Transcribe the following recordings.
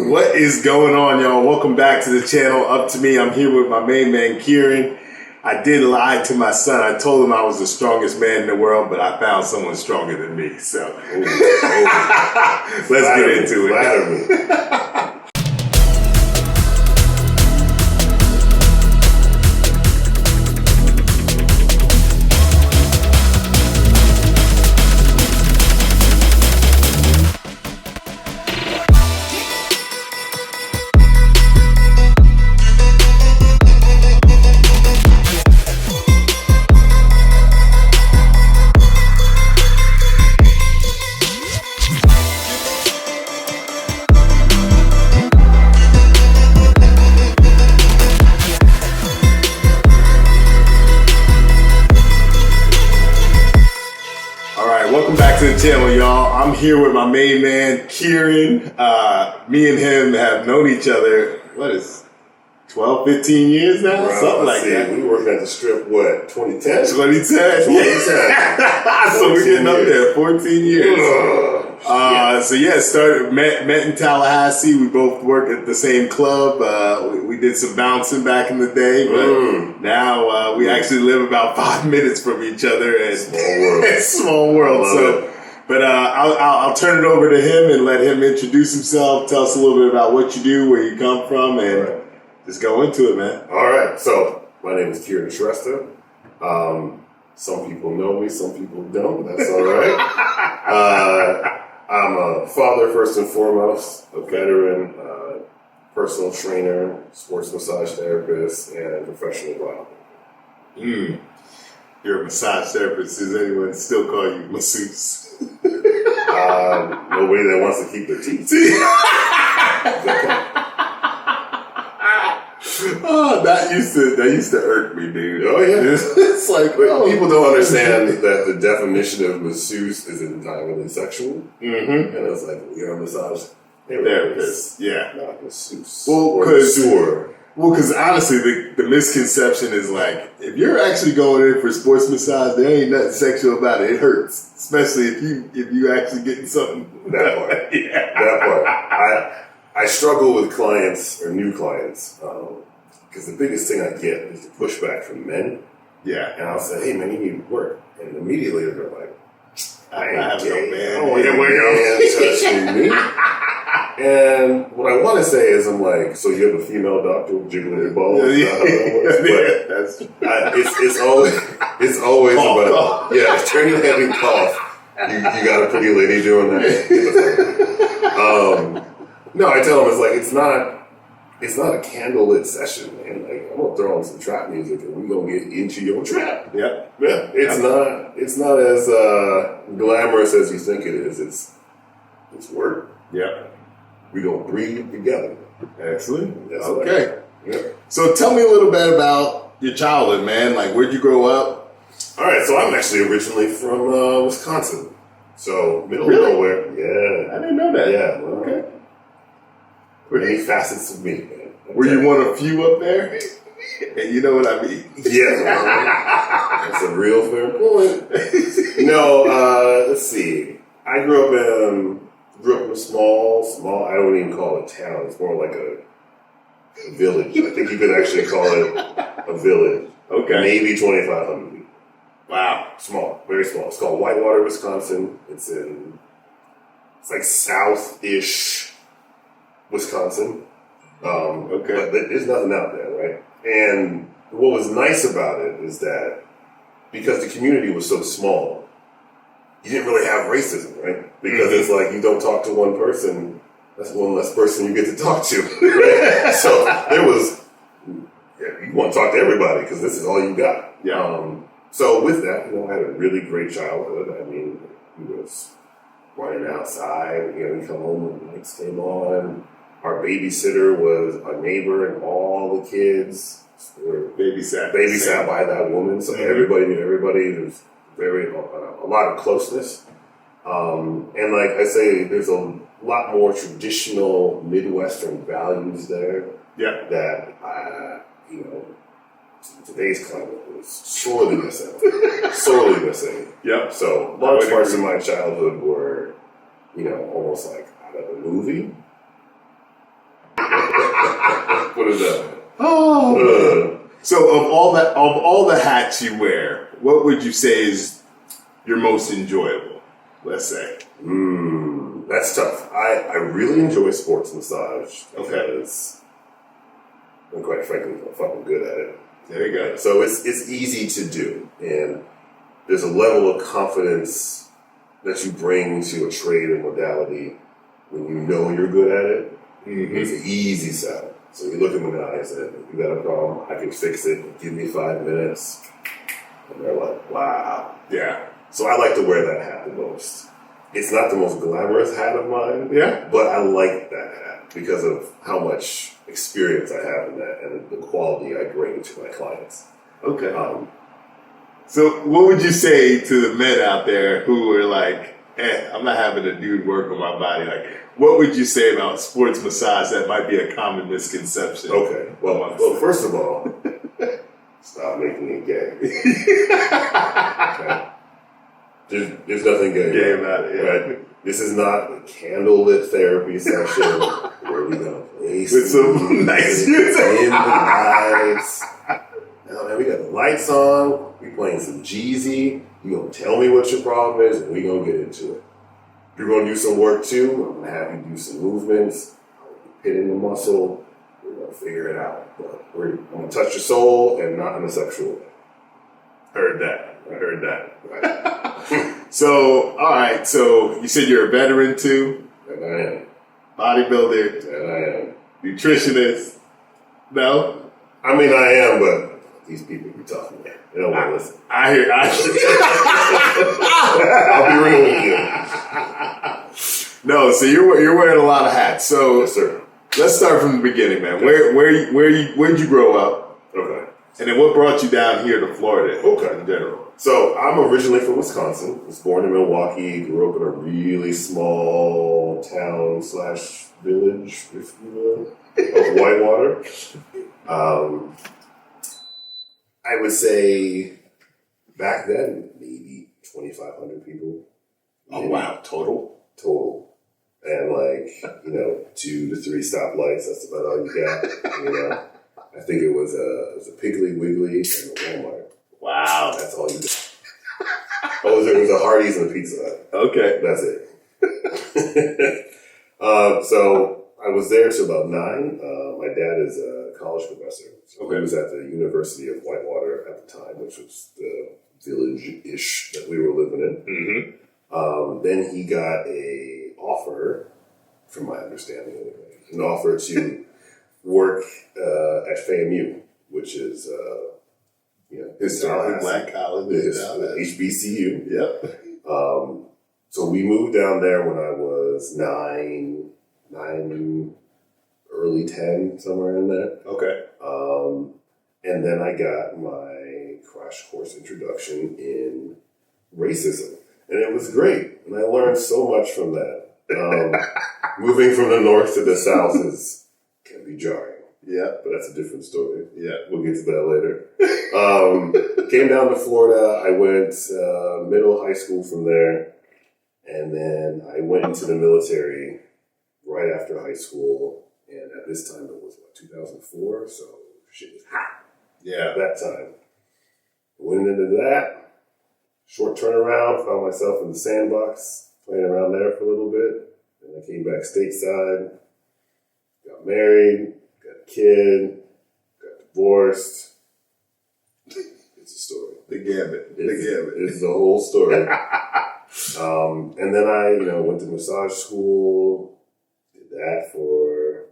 What is going on, y'all? Welcome back to the channel. Up to me. I'm here with my main man, Kiran. I did lie to my son. I told him I was the strongest man in the world, but I found someone stronger than me. So let's get into it. Welcome back to the channel, y'all. I'm here with my main man, Kiran. Me and him have known each other, 12, 15 years now? Right, something like that. We were working at the strip, 2010? 2010. So we're getting up there, 14 years. Met in Tallahassee. We both work at the same club. We did some bouncing back in the day, but now we actually live about 5 minutes from each other. And small world. But I'll turn it over to him and let him introduce himself. Tell us a little bit about what you do, where you come from, and just go into it, man. All right. So my name is Kiran Shrestha. Some people know me, some people don't. That's all right. I'm a father, first and foremost, a veteran, personal trainer, sports massage therapist, and professional bodybuilder. You're a massage therapist. Does anyone still call you masseuse? Nobody that wants to keep their teeth. Oh, that used to irk me, dude. Oh yeah, it's like people don't understand that the definition of masseuse is entirely sexual, and it's like you're a massage therapist, not masseuse. Because honestly, the misconception is like if you're actually going in for sports massage, there ain't nothing sexual about it. It hurts, especially if you actually getting something. That part, that part. I struggle with clients or new clients. Because the biggest thing I get is the pushback from men. Yeah. And I'll say, hey, man, you need work. And immediately they're like, I ain't gay. I don't want your man touching me. And what I want to say is, I'm like, so you have a female doctor jiggling your balls? It's always about, turn your head and cough. You got a pretty lady doing that. No, I tell them, it's like, it's not a candlelit session, man. Like, I'm gonna throw on some trap music and we're gonna get into your trap. Yeah. It's not as glamorous as you think it is. It's work. Yeah. We gonna breathe together. Excellent. Okay. So tell me a little bit about your childhood, man. Like, where'd you grow up? All right. So I'm actually originally from Wisconsin. So middle of nowhere. Yeah. I didn't know that. Yeah. Well, okay. Many facets of me, man. Were you one of few up there? And you know what I mean? Yeah. That's a real fair point. No, let's see. I grew up in a small, I don't even call it town. It's more like a village. I think you could actually call it a village. Okay. Maybe 2,500 people. Wow. Small, very small. It's called Whitewater, Wisconsin. It's like south-ish Wisconsin. But there's nothing out there, right? And what was nice about it is that because the community was so small, you didn't really have racism, right? Because it's like you don't talk to one person, that's one less person you get to talk to, right? So there was, you want to talk to everybody because this is all you got. Yeah. So with that, I had a really great childhood. I mean, we was running outside, we come home when the lights came on. Our babysitter was a neighbor, and all the kids were babysat by that woman. So everybody knew everybody. There was a lot of closeness. And like I say, there's a lot more traditional Midwestern values there. Yeah. That today's climate was sorely missing. Yep. So large parts of my childhood were, almost like out of a movie. Put it that way. Oh. So of all the hats you wear, what would you say is your most enjoyable? Let's say. That's tough. I really enjoy sports massage. Okay. And quite frankly, I'm fucking good at it. There you go. So it's easy to do, and there's a level of confidence that you bring to a trade and modality when you know you're good at it. Mm-hmm. It's an easy sell. So you look at them in the eye and say, "You got a problem? I can fix it. Give me 5 minutes." And they're like, "Wow." Yeah. So I like to wear that hat the most. It's not the most glamorous hat of mine. Yeah. But I like that hat because of how much experience I have in that and the quality I bring to my clients. Okay. So what would you say to the men out there who are like, I'm not having a dude work on my body? Like, what would you say about sports massage that might be a common misconception? Okay. Well, first of all, stop making it gay. Okay. There's nothing gay about it. Yeah. Right? This is not a candlelit therapy session where we're gonna play with some nice music in the lights. No, man, we got the lights on. We playing some Jeezy. You gonna tell me what your problem is, and we gonna get into it. You're gonna do some work too. I'm gonna have you do some movements, hitting the muscle. We're gonna figure it out. But I'm gonna touch your soul and not in a sexual way. Heard that. Right. So, all right. So you said you're a veteran too. And I am. Bodybuilder. And I am. Nutritionist. No. I mean, I am, but these people be talking. They don't want to listen. I hear. I'll be real with you. No, so you're wearing a lot of hats. So yes, sir. Let's start from the beginning, man. Where'd you grow up? Okay. And then what brought you down here to Florida? Okay. In general. So I'm originally from Wisconsin. I was born in Milwaukee. Grew up in a really small town / village, if you will, of Whitewater. I would say back then maybe 2,500 people. Oh wow! Total. And 2 to 3 stoplights. That's about all you got. I think it was a Piggly Wiggly and a Walmart. Wow. That's all you got. Oh, there was a Hardee's and a Pizza Hut. Okay. That's it. So I was there till about 9. My dad is a college professor. So he was at the University of Whitewater at the time, which was the village-ish that we were living in. Mm-hmm. Then he got a offer, from my understanding anyway, an offer to work at FAMU, which is historically black college, HBCU. Yep. So we moved down there when I was 9, early 10, somewhere in there. Okay. And then I got my crash course introduction in racism, and it was great, and I learned so much from that. Moving from the north to the south can be jarring. Yeah, but that's a different story. Yeah, we'll get to that later. Came down to Florida. I went middle high school from there, and then I went into the military right after high school. And at this time, it was 2004, so shit was hot. Yeah, at that time. Went into that. Short turnaround. Found myself in the sandbox, playing around there for a little bit. Then I came back stateside. Got married. Got a kid, got divorced. It's a story. The gambit. It's the whole story. And then I, went to massage school, did that for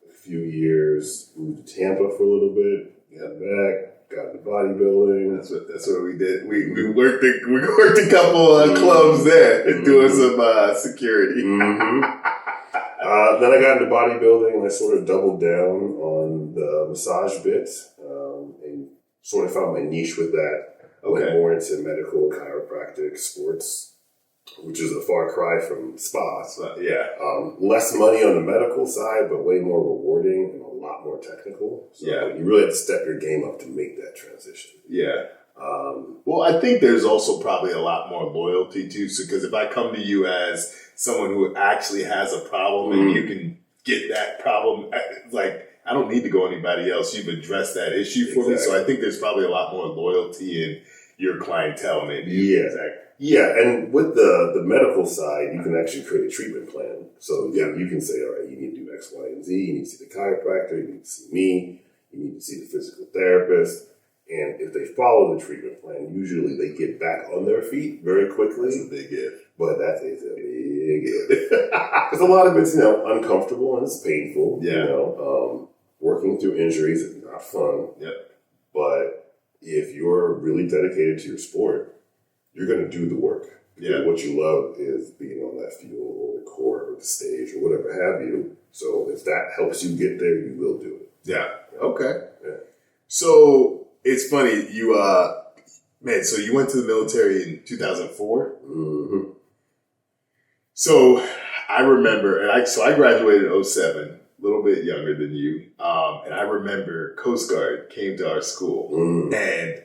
a few years, moved to Tampa for a little bit, got back, got into bodybuilding. That's what we did. We worked a couple clubs there, doing some security. Mm-hmm. Then I got into bodybuilding and I sort of doubled down on the massage bit and sort of found my niche with that. I went more into medical, chiropractic, sports, which is a far cry from spas. Less money on the medical side, but way more rewarding and a lot more technical. So you really have to step your game up to make that transition. Yeah. Well, I think there's also probably a lot more loyalty too. So, because if I come to you as someone who actually has a problem and you can get that problem. Like, I don't need to go anybody else. You've addressed that issue for me. So I think there's probably a lot more loyalty in your clientele, maybe. Yeah. Exactly. Yeah, and with the medical side, you can actually create a treatment plan. So you can say, all right, you need to do X, Y, and Z. You need to see the chiropractor. You need to see me. You need to see the physical therapist. And if they follow the treatment plan, usually they get back on their feet very quickly. That's a big if. But that is a big if. Because a lot of it's, uncomfortable and it's painful. Yeah. Working through injuries is not fun. Yep. But if you're really dedicated to your sport, you're going to do the work. Yeah. What you love is being on that field or the court or the stage or whatever have you. So if that helps you get there, you will do it. Yeah. Okay. Yeah. So it's funny, so you went to the military in 2004? Mm-hmm. So I remember, I graduated in 07, a little bit younger than you. And I remember Coast Guard came to our school. Mm. And,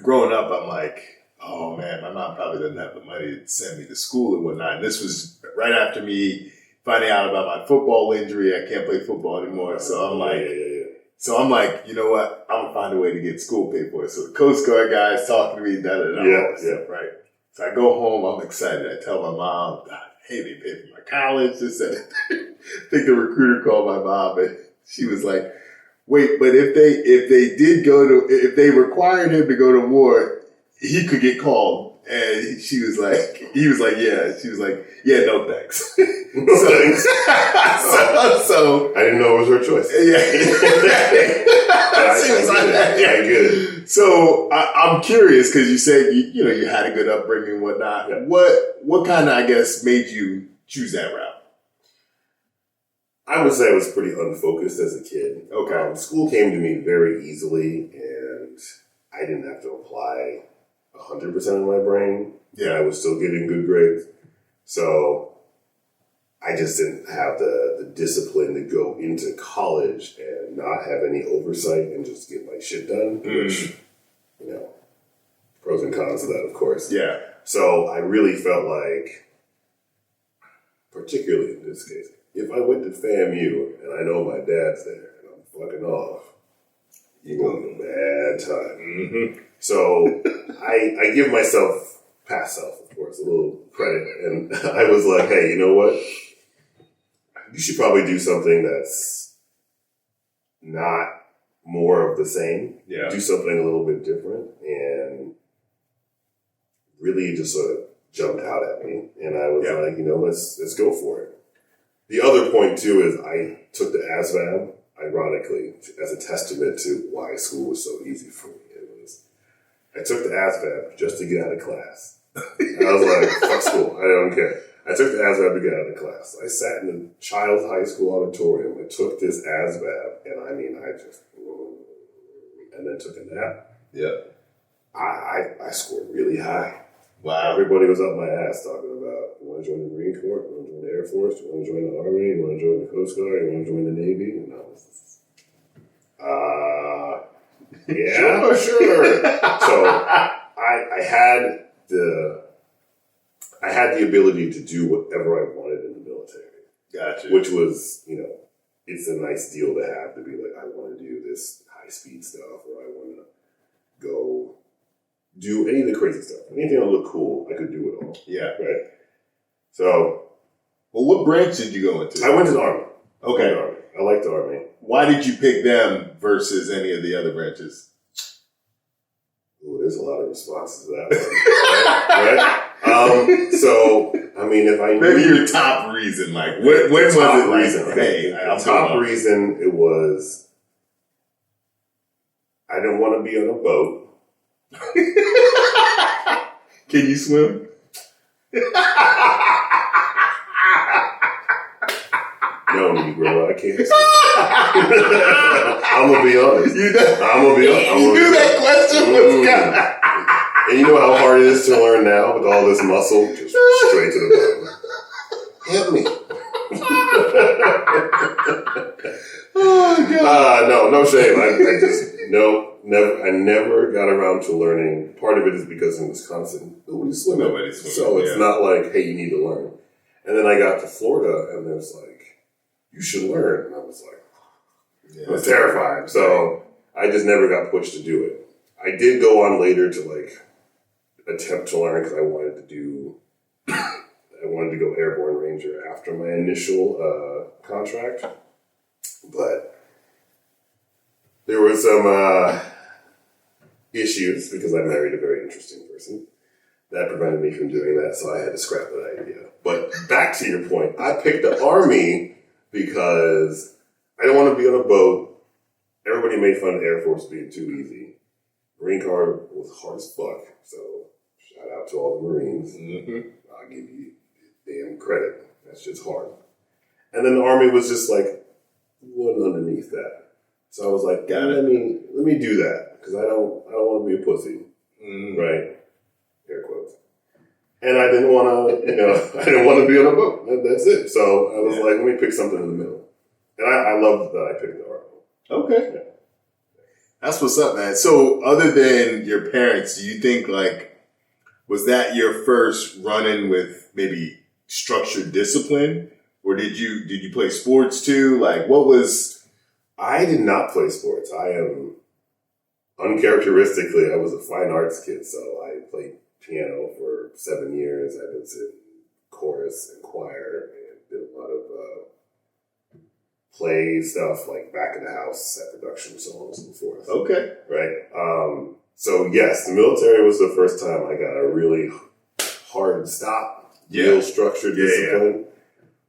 growing up, I'm like, oh man, my mom probably doesn't have the money to send me to school and whatnot. And this was right after me finding out about my football injury. I can't play football anymore. So I'm like, you know what? I'm gonna find a way to get school paid for. So the Coast Guard guys talking to me, right? So I go home, I'm excited. I tell my mom, hey, they paid for my college, this and that. I think the recruiter called my mom and she was like, wait, but if they required him to go to war, he could get called. And he was like, yeah. She was like, yeah, no thanks. No thanks. So I didn't know it was her choice. Yeah. I get it. So I'm curious because you said you had a good upbringing and whatnot. Yeah. What kind of, I guess, made you choose that route? I would say I was pretty unfocused as a kid. Okay. School came to me very easily, and I didn't have to apply 100% of my brain. Yeah. I was still getting good grades. So I just didn't have the discipline to go into college and not have any oversight and just get my shit done. Which, pros and cons of that, of course. Yeah. So I really felt like, particularly in this case, if I went to FAMU and I know my dad's there and I'm fucking off, you're going to a bad time. Mm-hmm. So I give myself, past self, of course, a little credit. And I was like, hey, you know what? You should probably do something that's not more of the same. Yeah. Do something a little bit different. And really just sort of jumped out at me. And I was like, let's go for it. The other point, too, is I took the ASVAB, ironically, as a testament to why school was so easy for me. I took the ASVAB just to get out of class. And I was like, fuck school, I don't care. I took the ASVAB to get out of class. I sat in the child's high school auditorium and took this ASVAB, and and then took a nap. Yeah. I scored really high. Wow. Everybody was up my ass talking about, you want to join the Marine Corps? You want to join the Air Force? You want to join the Army? You want to join the Coast Guard? You want to join the Navy? And I was, yeah, sure. So I had the ability to do whatever I wanted in the military. Gotcha. Which was, it's a nice deal to have, to be like, I want to do this high speed stuff, or I want to go do any of the crazy stuff. Anything that looked cool, I could do it all. Yeah. Right. So. Well, what branch did you go into? I went to the Army. Okay. I liked the Army. Why did you pick them versus any of the other branches? Ooh, there's a lot of responses to that one. right? So, if I knew... Maybe your top reason, like, when was it reason? Like, hey, the top reason, it was, I didn't want to be on a boat. Can you swim? No, Negro, I can't. I'm gonna be honest. You knew that question was coming. And you know how hard it is to learn now with all this muscle? Just straight to the bottom. Help me. Oh God. No shame. I never got around to learning. Part of it is because in Wisconsin, nobody's swimming. Nobody's swimming. So it's not like, hey, you need to learn. And then I got to Florida, and there's like, you should learn. And I was like, I was terrified. So I just never got pushed to do it. I did go on later to like attempt to learn because I wanted to go airborne ranger after my initial contract. But there were some issues because I married a very interesting person that prevented me from doing that, so I had to scrap that idea. But back to your point, I picked the Army because I don't want to be on a boat. Everybody made fun of Air Force being too easy. Marine Corps was hard as fuck, so shout out to all the Marines. Mm-hmm. I'll give you damn credit. That's just hard. And then the Army was just like, wasn't underneath that. So I was like, let me do that because I don't want to be a pussy, right? Air quotes. And I didn't want to, I didn't want to be on a boat. That's it. So I was like, let me pick something in the middle. And I loved that I picked the Army. Okay. Yeah. That's what's up, man. So other than your parents, do you think was that your first run-in with maybe structured discipline? Or did you play sports too? What was... I did not play sports. I am uncharacteristically, I was a fine arts kid, so I played piano for 7 years. I was in chorus and choir and did a lot of play stuff like back of the house, set production, so on and so forth. Okay. Right? So yes, the military was the first time I got a really hard stop, real structured discipline.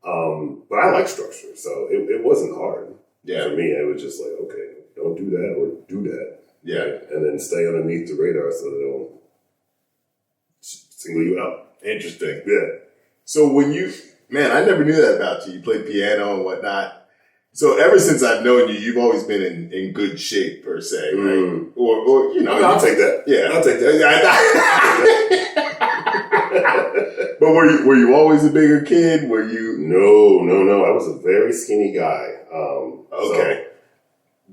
But I like structure, so it wasn't hard. Yeah. For me, it was just like, okay, don't do that or do that. Yeah. Right? And then stay underneath the radar so they don't single you out. Interesting. Yeah. So when I never knew that about you. You played piano and whatnot. So ever since I've known you, you've always been in good shape per se, right? Or I'll take that. Yeah. I'll take that. But were you always a bigger kid? Were you? No. I was a very skinny guy. Okay. So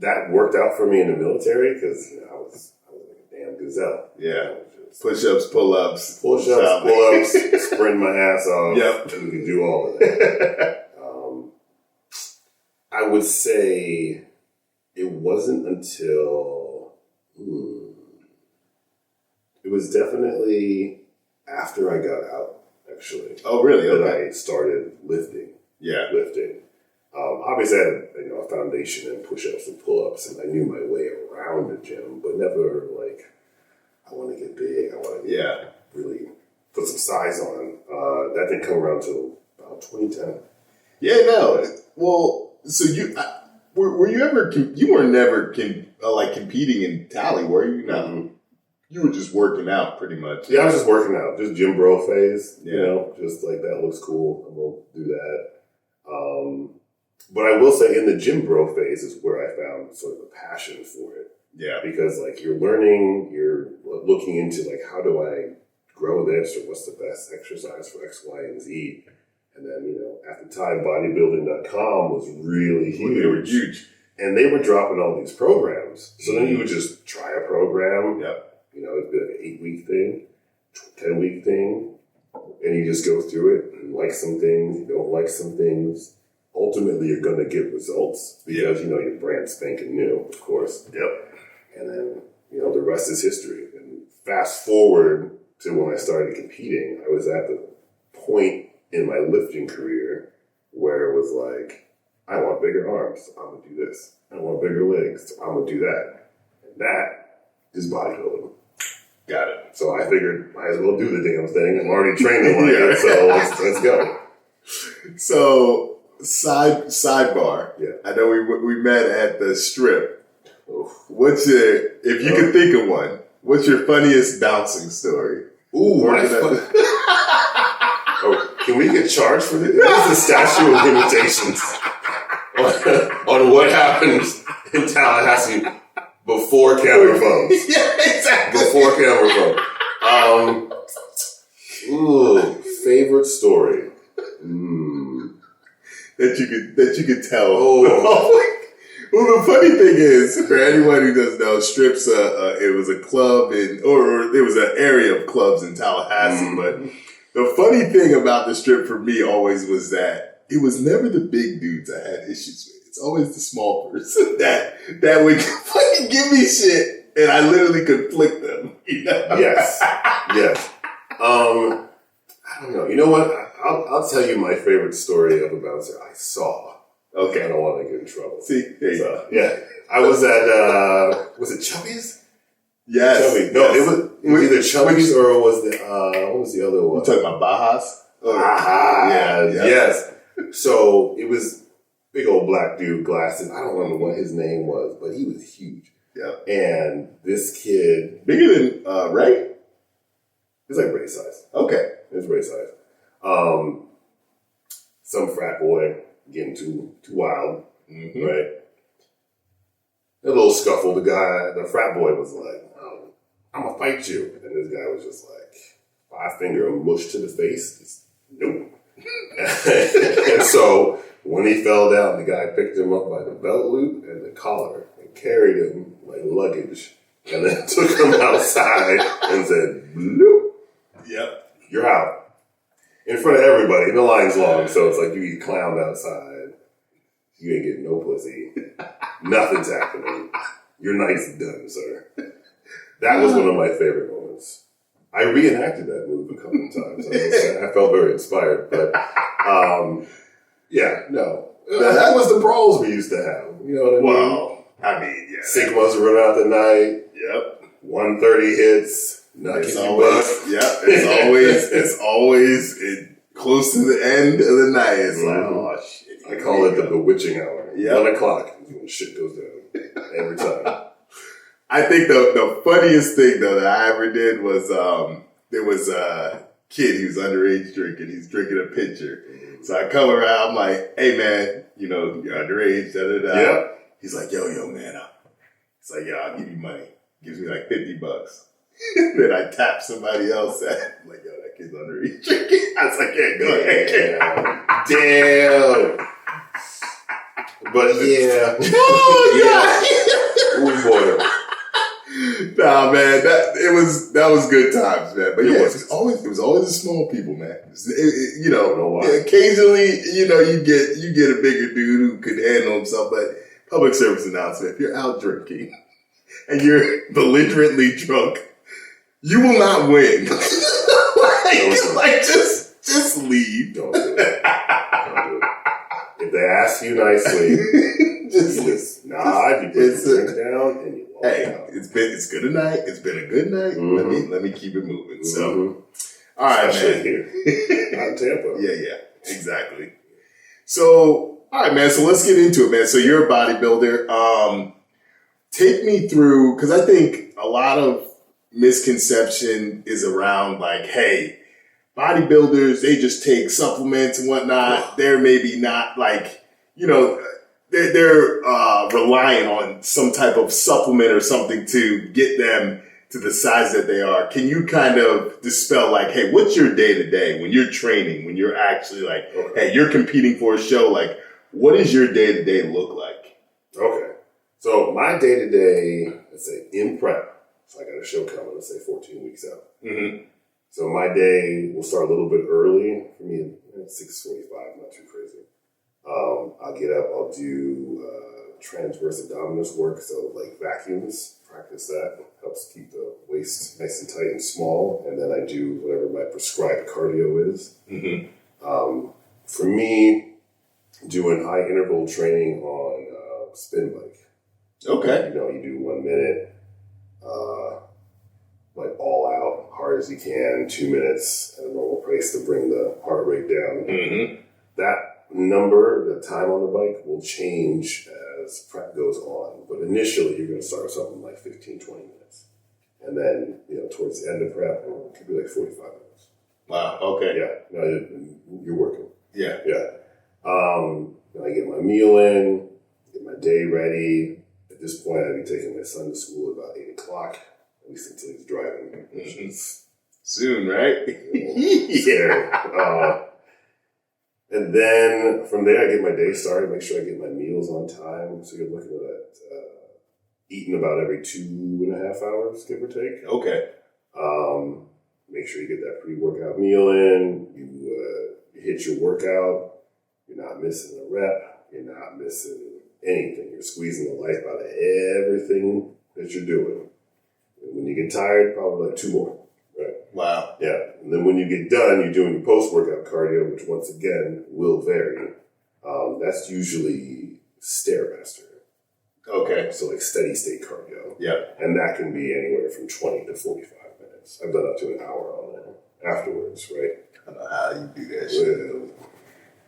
that worked out for me in the military because I was like a damn gazelle. Yeah. Push-ups, pull-ups. Push-ups, pull-ups, sprint my ass off. Yep. And we could do all of that. I would say it wasn't until... It was definitely after I got out, actually. Oh, really? That I started lifting. Yeah. Lifting. Obviously, I had a foundation and push-ups and pull-ups, and I knew my way around the gym, but never I want to get big. I want to really put some size on. That didn't come around until about 2010. Yeah, no. Well, so were you ever? You were never competing in tally, were you? No. Mm-hmm. You were just working out, pretty much. Yeah, I was just working out, just gym bro phase. Yeah. Just like that looks cool. I'm gonna do that. But I will say in the gym bro phase is where I found sort of a passion for it. Yeah. Because you're learning, you're looking into how do I grow this or what's the best exercise for X, Y, and Z. And then, at the time, bodybuilding.com was really huge. They were huge. And they were dropping all these programs. So then you would just try a program. Yep. It'd be an 8-week thing, 10-week thing. And you just go through it and like some things, you don't like some things. Ultimately, you're going to get results because, your brand's spanking new, of course. Yep. And then, the rest is history. And fast forward to when I started competing, I was at the point in my lifting career where it was I want bigger arms, I'm going to do this. I want bigger legs, I'm going to do that. And that is bodybuilding. Got it. So I figured, might as well do the damn thing. I'm already training it, so let's go. So, sidebar. Yeah. I know we met at the strip. What's if you could think of one, what's your funniest bouncing story? Ooh, can we get charged for this? This is the statute of limitations on what happens in Tallahassee before camera phones. Yeah, exactly. Before camera phones. Favorite story. That you could tell. Well, the funny thing is, for anyone who doesn't know, Strips, it was a club or it was an area of clubs in Tallahassee. But the funny thing about the Strip for me always was that it was never the big dudes I had issues with. It's always the small person that would fucking give me shit, and I literally could flick them. You know? Yes. I don't know. You know what? I'll tell you my favorite story of a bouncer I saw. Okay. I don't want to get in trouble. See, there you go. Yeah. I was at, was it Chubby's? Yes. Chubby's. No, it was either Chubby's or was the, what was the other one? You talking about Bajas? Yeah. Yes. So it was big old black dude, glasses. I don't remember what his name was, but he was huge. Yeah. And this kid. Bigger than Ray? He was like Ray size. Okay. He was Ray size. Some frat boy getting too wild, right? A little scuffle. The frat boy was like, I'm gonna fight you. And this guy was just like, 5-finger mush to the face. Just, nope. And so when he fell down, the guy picked him up by the belt loop and the collar and carried him like luggage. And then took him outside and said, bloop. Yep. You're out. In front of everybody. The line's long, so it's like you get clowned outside. You ain't getting no pussy. Nothing's happening. Your night's done, sir. That was one of my favorite moments. I reenacted that move a couple of times. I felt very inspired, but yeah, no. That was the brawls we used to have. You know what I mean? Well, I mean, yeah. Sigmas run out the night. Yep. 130 hits. It's always close to the end of the night. It's like, oh shit. I call it the bewitching hour. Yep. 1 o'clock is when shit goes down. Every time. I think the funniest thing though that I ever did was there was a kid, he was underage drinking. He's drinking a pitcher. So I come around, I'm like, hey man, you're underage, da da da. Yep. He's like, yo man. It's like, I'll give you money. Gives me like $50. Then I tap somebody else at, I'm like, yo, that kid's underage drinking. I was like, yeah, go ahead. Damn. But yeah. Oh, yeah. Boy. Nah, man, that was good times, man. But yeah, it was always the small people, man. Occasionally, you get a bigger dude who could handle himself. But public service announcement: if you're out drinking and you're belligerently drunk, you will not win. Just leave. Don't do it. If they ask you nicely, just nod, you put your drink down, and you walk out. It's good tonight. It's been a good night. Let me keep it moving. So, all right, man. Here. Not Tampa. Yeah, exactly. So, all right, man. So let's get into it, man. So you're a bodybuilder. Take me through, because I think a lot of misconception is around like, hey, bodybuilders, they just take supplements and whatnot. They're maybe not like, they're relying on some type of supplement or something to get them to the size that they are. Can you kind of dispel like, hey, what's your day to day when you're training, when you're actually like, hey, you're competing for a show, like what does your day to day look like? Okay. So my day to day, let's say in prep, so I got a show coming, let's say 14 weeks out. Mm-hmm. So my day will start a little bit early for me, 6:45, not too crazy. I'll get up, I'll do transverse abdominals work, so like vacuums, practice that. Helps keep the waist nice and tight and small. And then I do whatever my prescribed cardio is. Mm-hmm. For me, doing high interval training on spin bike. Okay. You do 1 minute, like all out, hard as you can, 2 minutes at a normal pace to bring the heart rate down. Mm-hmm. That number, the time on the bike, will change as prep goes on. But initially, you're going to start with something like 15, 20 minutes. And then, towards the end of prep, it could be like 45 minutes. Wow, okay. Yeah, no, you're working. Yeah. I get my meal in, get my day ready. At this point, I'd be taking my son to school at about 8 o'clock, at least until he's driving. Mm-hmm. Soon, right? Yeah. And then from there, I get my day started, make sure I get my meals on time. So you're looking at eating about every 2.5 hours, give or take. Okay. Make sure you get that pre-workout meal in. You hit your workout. You're not missing a rep. You're not missing anything. You're squeezing the life out of everything that you're doing. And when you get tired, probably like 2 more. Right? Wow. Yeah. And then when you get done, you're doing your post-workout cardio, which once again will vary. That's usually Stairmaster. Okay. So like steady state cardio. Yeah. And that can be anywhere from 20 to 45 minutes. I've done up to an hour on there afterwards, right? I don't know how you do that shit.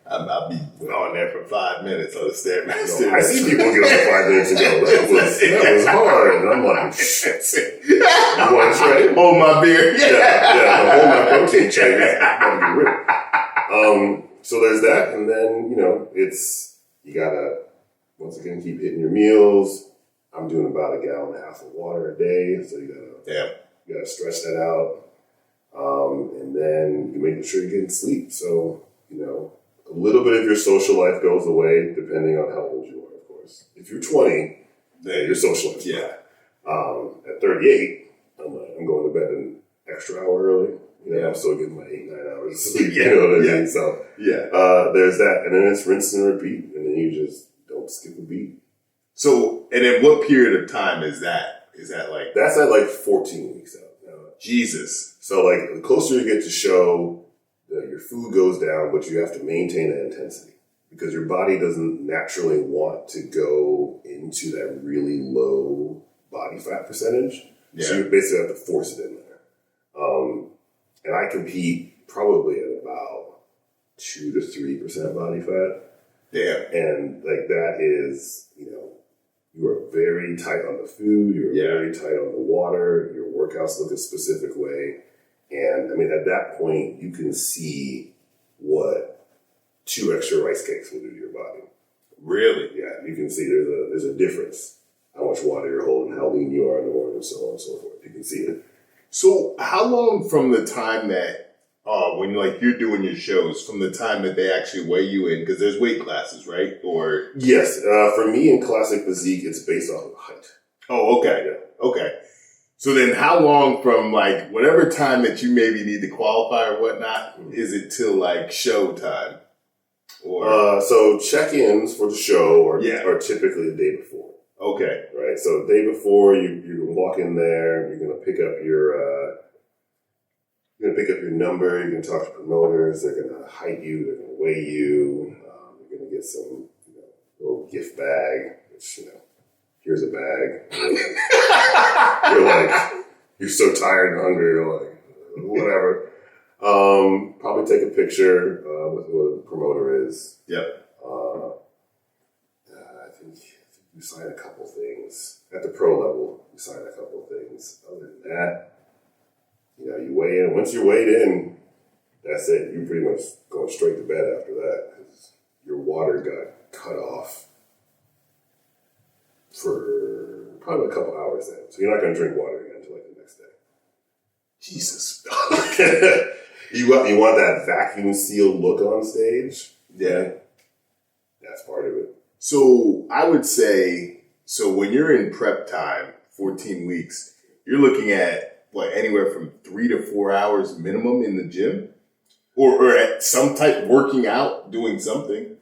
I'll be on there for 5 minutes on the Stairmaster. No, I see people get up 5 minutes ago. That was hard. And I'm like, shit. You want to try? Hold my beer. Yeah. Hold my protein shake. That'll be ripped. So there's that. And then, you got to, once again, keep hitting your meals. I'm doing about 1.5 gallons of water a day. So you got to stretch that out. And then you're making sure you're getting sleep. So, a little bit of your social life goes away depending on how old you are, of course. If you're 20, then your social life. Yeah. At 38, I'm going to bed an extra hour early. I'm still getting my 8-9 hours of sleep. You know what I mean? So there's that. And then it's rinse and repeat. And then you just don't skip a beat. So, and then what period of time is that? Is that like... That's at like 14 weeks out. Jesus. So like the closer you get to show, your food goes down, but you have to maintain that intensity because your body doesn't naturally want to go into that really low body fat percentage. Yeah. So you basically have to force it in there. And I compete probably at about 2 to 3% body fat. Damn. And like that is, you are very tight on the food. You're very tight on the water. Your workouts look a specific way. And I mean, at that point, you can see what 2 extra rice cakes will do to your body. Really? Yeah, you can see there's a difference. How much water you're holding, how lean you are in the morning, and so on and so forth. You can see it. So how long from the time that, when you're doing your shows, from the time that they actually weigh you in, because there's weight classes, right? Or yes, for me in classic physique, it's based off of height. Oh, okay. Yeah. Okay. So then how long from whatever time that you maybe need to qualify or whatnot, is it till show time? Or so check-ins for the show are typically the day before. Okay. Right. So the day before you can walk in there, you're gonna pick up your number, you're gonna talk to promoters, they're gonna height you, they're gonna weigh you, you're gonna get some little gift bag, which here's a bag. You're so tired and hungry, you're like, whatever. Probably take a picture with who the promoter is. Yep. I think you sign a couple things. At the pro level, you sign a couple things. Other than that, you weigh in. Once you're weighed in, that's it. You're pretty much going straight to bed after that because your water got cut off for probably a couple hours then. So you're not going to drink water again until the next day. Jesus. You want that vacuum sealed look on stage? Yeah. That's part of it. So I would say, when you're in prep time, 14 weeks, you're looking at anywhere from 3 to 4 hours minimum in the gym? Or at some type working out, doing something?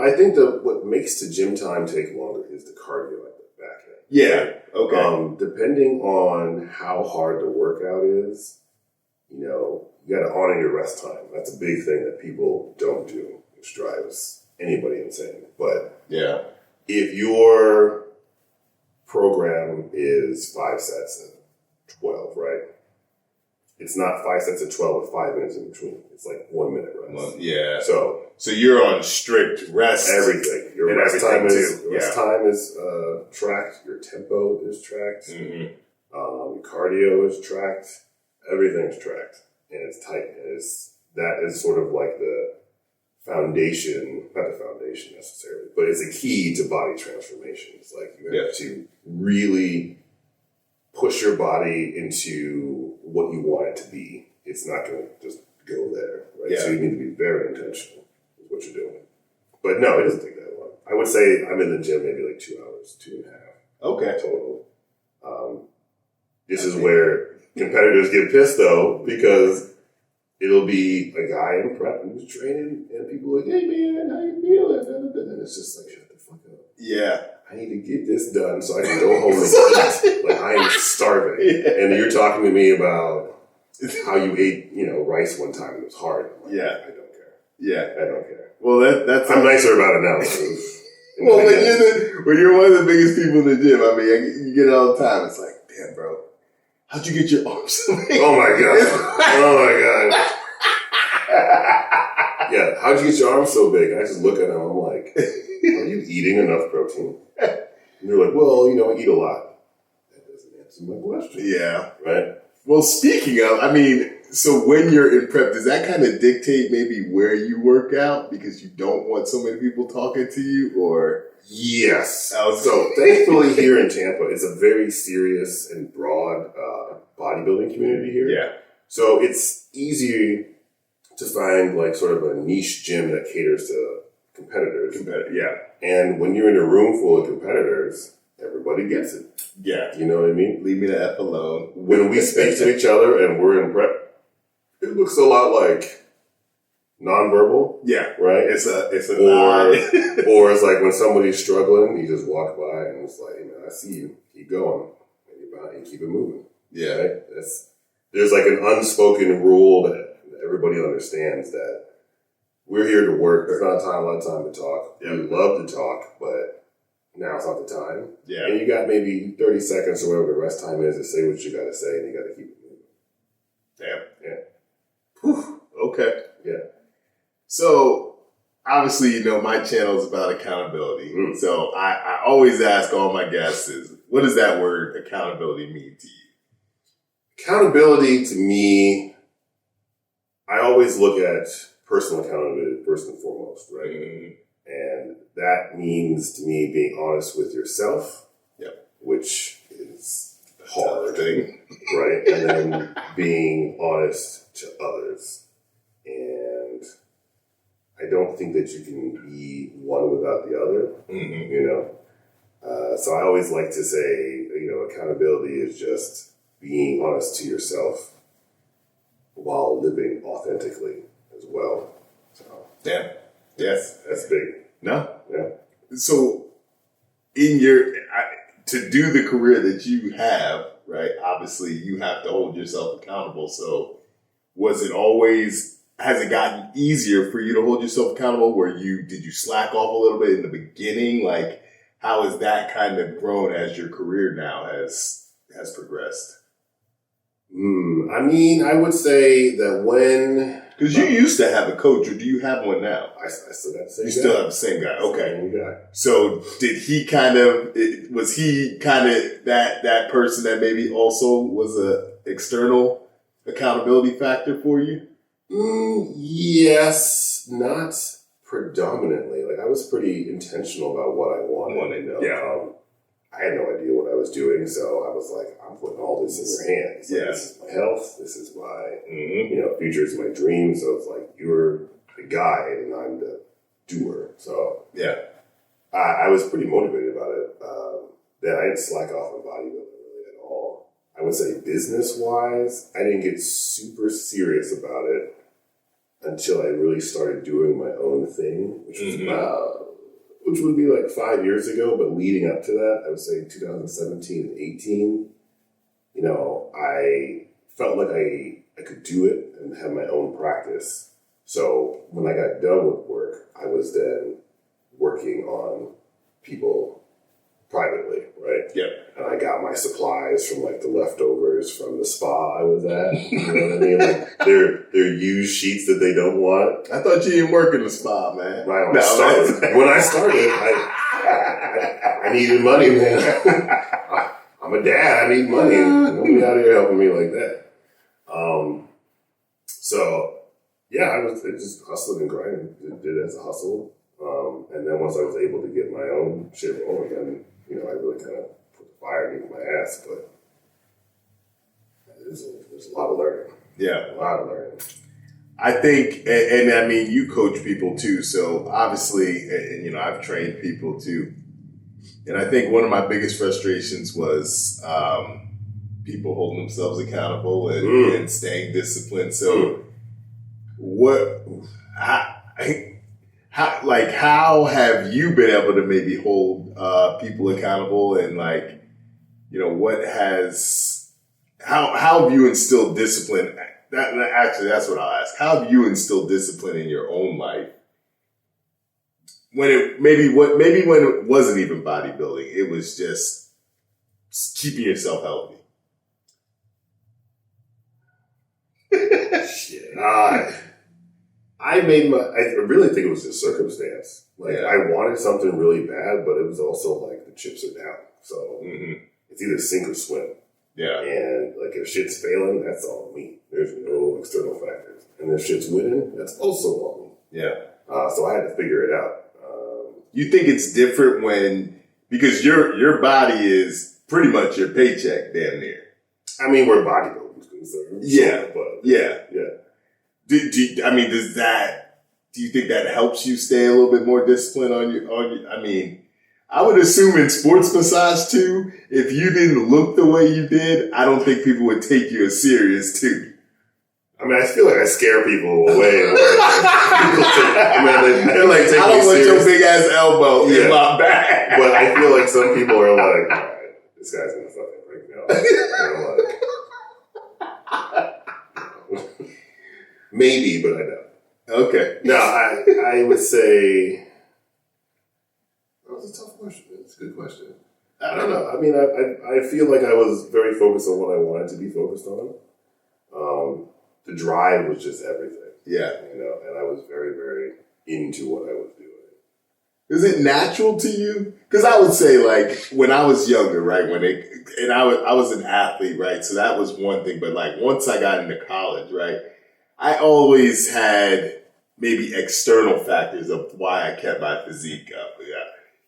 I think what makes the gym time take longer is the cardio at the back end. Yeah. Okay. Depending on how hard the workout is, you got to honor your rest time. That's a big thing that people don't do, which drives anybody insane. But if your program is 5 sets at 12, right? It's not 5 sets at 12 with 5 minutes in between. It's 1 minute rest. Well, yeah. So you're on strict rest. Everything. Your rest time is tracked. Your tempo is tracked. Mm-hmm. Your cardio is tracked. Everything's tracked. And it's tight. That is sort of the foundation, not the foundation necessarily, but it's a key to body transformation. It's you have to really push your body into what you want it to be. It's not going to just go there, right? Yeah. So you need to be very intentional with what you're doing. But no, it doesn't take that long. I would say I'm in the gym maybe 2 hours, 2.5. Okay. Total. This is where competitors get pissed though, because it'll be a guy in prep who's training, and people are like, hey man, how you feeling? And it's just like, shut the fuck up. Yeah. I need to get this done so I can go home and eat. Like, I am starving. Yeah. And you're talking to me about how you ate, rice one time and it was hard. Like, yeah. I don't care. Yeah. I don't care. Well, that's... I'm nicer about it now. Well, when you're one of the biggest people in the gym, I mean, you get it all the time. It's like, damn, bro, how'd you get your arms so big? Oh my god! Oh my god! Yeah, how'd you get your arms so big? I just look at them. I'm like, are you eating enough protein? And they're like, well, I eat a lot. That doesn't answer my question. Yeah. Right. Well, speaking of, I mean, so when you're in prep, does that kind of dictate maybe where you work out because you don't want so many people talking to you, or? Yes. So thankfully here in Tampa, it's a very serious and broad bodybuilding community here. Yeah. So it's easy to find like sort of a niche gym that caters to competitors. Yeah. And when you're in a room full of competitors, everybody gets it. Yeah. You know what I mean? Leave me the F alone. When we speak to each other and we're in prep, it looks a lot like nonverbal. Yeah. Right? It's a or it's like when somebody's struggling, you just walk by and it's like, I see you. Keep going. And you're behind, you keep it moving. Yeah. Right? There's like an unspoken rule that everybody understands that we're here to work. There's not a lot of time to talk. Yeah. We love to talk, but now's not the time. Yeah. And you got maybe 30 seconds or whatever the rest time is to say what you got to say, and you got to keep it moving. Damn. Yeah. Whew. Okay. Yeah. So, obviously, my channel is about accountability. Mm. So, I always ask all my guests is, what does that word accountability mean to you? Accountability to me, I always look at personal accountability first and foremost, right? Mm-hmm. And that means to me being honest with yourself, which is hard, right? And then being honest to others. And I don't think that you can be one without the other, so I always like to say, accountability is just being honest to yourself while living authentically as well. So, yeah. Yes. That's big. No? Yeah. So, to do the career that you have, right, obviously you have to hold yourself accountable. So, has it gotten easier for you to hold yourself accountable? Did you slack off a little bit in the beginning? Like, how has that kind of grown as your career now has progressed? I mean, I would say that because you used to have a coach, or do you have one now? I still have the same guy. You still have the same guy. Okay. Same guy. So was he kind of that person that maybe also was a external accountability factor for you? Yes, not predominantly. Like, I was pretty intentional about what I wanted. Yeah. I had no idea what I was doing, so I was like, I'm putting all this in your hands. Like, this is my health, this is my future, is my dream. So it's like, you're the guide and I'm the doer. So yeah, I was pretty motivated about it. Then I didn't slack off on bodybuilding really at all. I would say business-wise, I didn't get super serious about it until I really started doing my own thing, which would be like 5 years ago, but leading up to that, I would say 2017 and 18, I felt like I could do it and have my own practice. So when I got done with work, I was then working on people privately, right? Yep. And I got my supplies from like the leftovers from the spa I was at. You know what I mean? Like they're used sheets that they don't want. I thought you didn't work in the spa, man. Right. When I started, I needed money, man. I'm a dad. I need money. Nobody out here helping me like that. So yeah, I just hustled and grinded. Did it as a hustle. And then once I was able to get my own shit rolling, then I really kind of put the fire in my ass. But there's a lot of learning. Yeah, a lot of learning. I think, and I mean, you coach people too. So obviously, and I've trained people too. And I think one of my biggest frustrations was people holding themselves accountable and staying disciplined. So how have you been able to maybe hold people accountable, and how have you instilled discipline? That's what I'll ask. How have you instilled discipline in your own life when it when it wasn't even bodybuilding, it was just keeping yourself healthy? Shit. I really think it was just circumstance. I wanted something really bad, but it was also like the chips are down. So it's either sink or swim. Yeah. And if shit's failing, that's on me. There's no external factors. And if shit's winning, that's also on me. Yeah. So I had to figure it out. You think it's different because your body is pretty much your paycheck, damn near. I mean, we're bodybuilders concerned. Yeah. Yeah. Do you think that helps you stay a little bit more disciplined on your, I mean, I would assume in sports massage too, if you didn't look the way you did, I don't think people would take you as serious too. I mean, I feel like I scare people away. They're like, I don't want your big ass elbow in my back. But I feel like some people are like, all right, this guy's gonna fucking break me off. And I'm like, maybe, but I don't. Okay. No, I would say that was a tough question. It's a good question. I don't know. I mean, I feel like I was very focused on what I wanted to be focused on. The drive was just everything. Yeah. And I was very, very into what I was doing. Is it natural to you? Because I would say, when I was younger, right, I was an athlete, right, so that was one thing. But once I got into college, right, I always had maybe external factors of why I kept my physique up.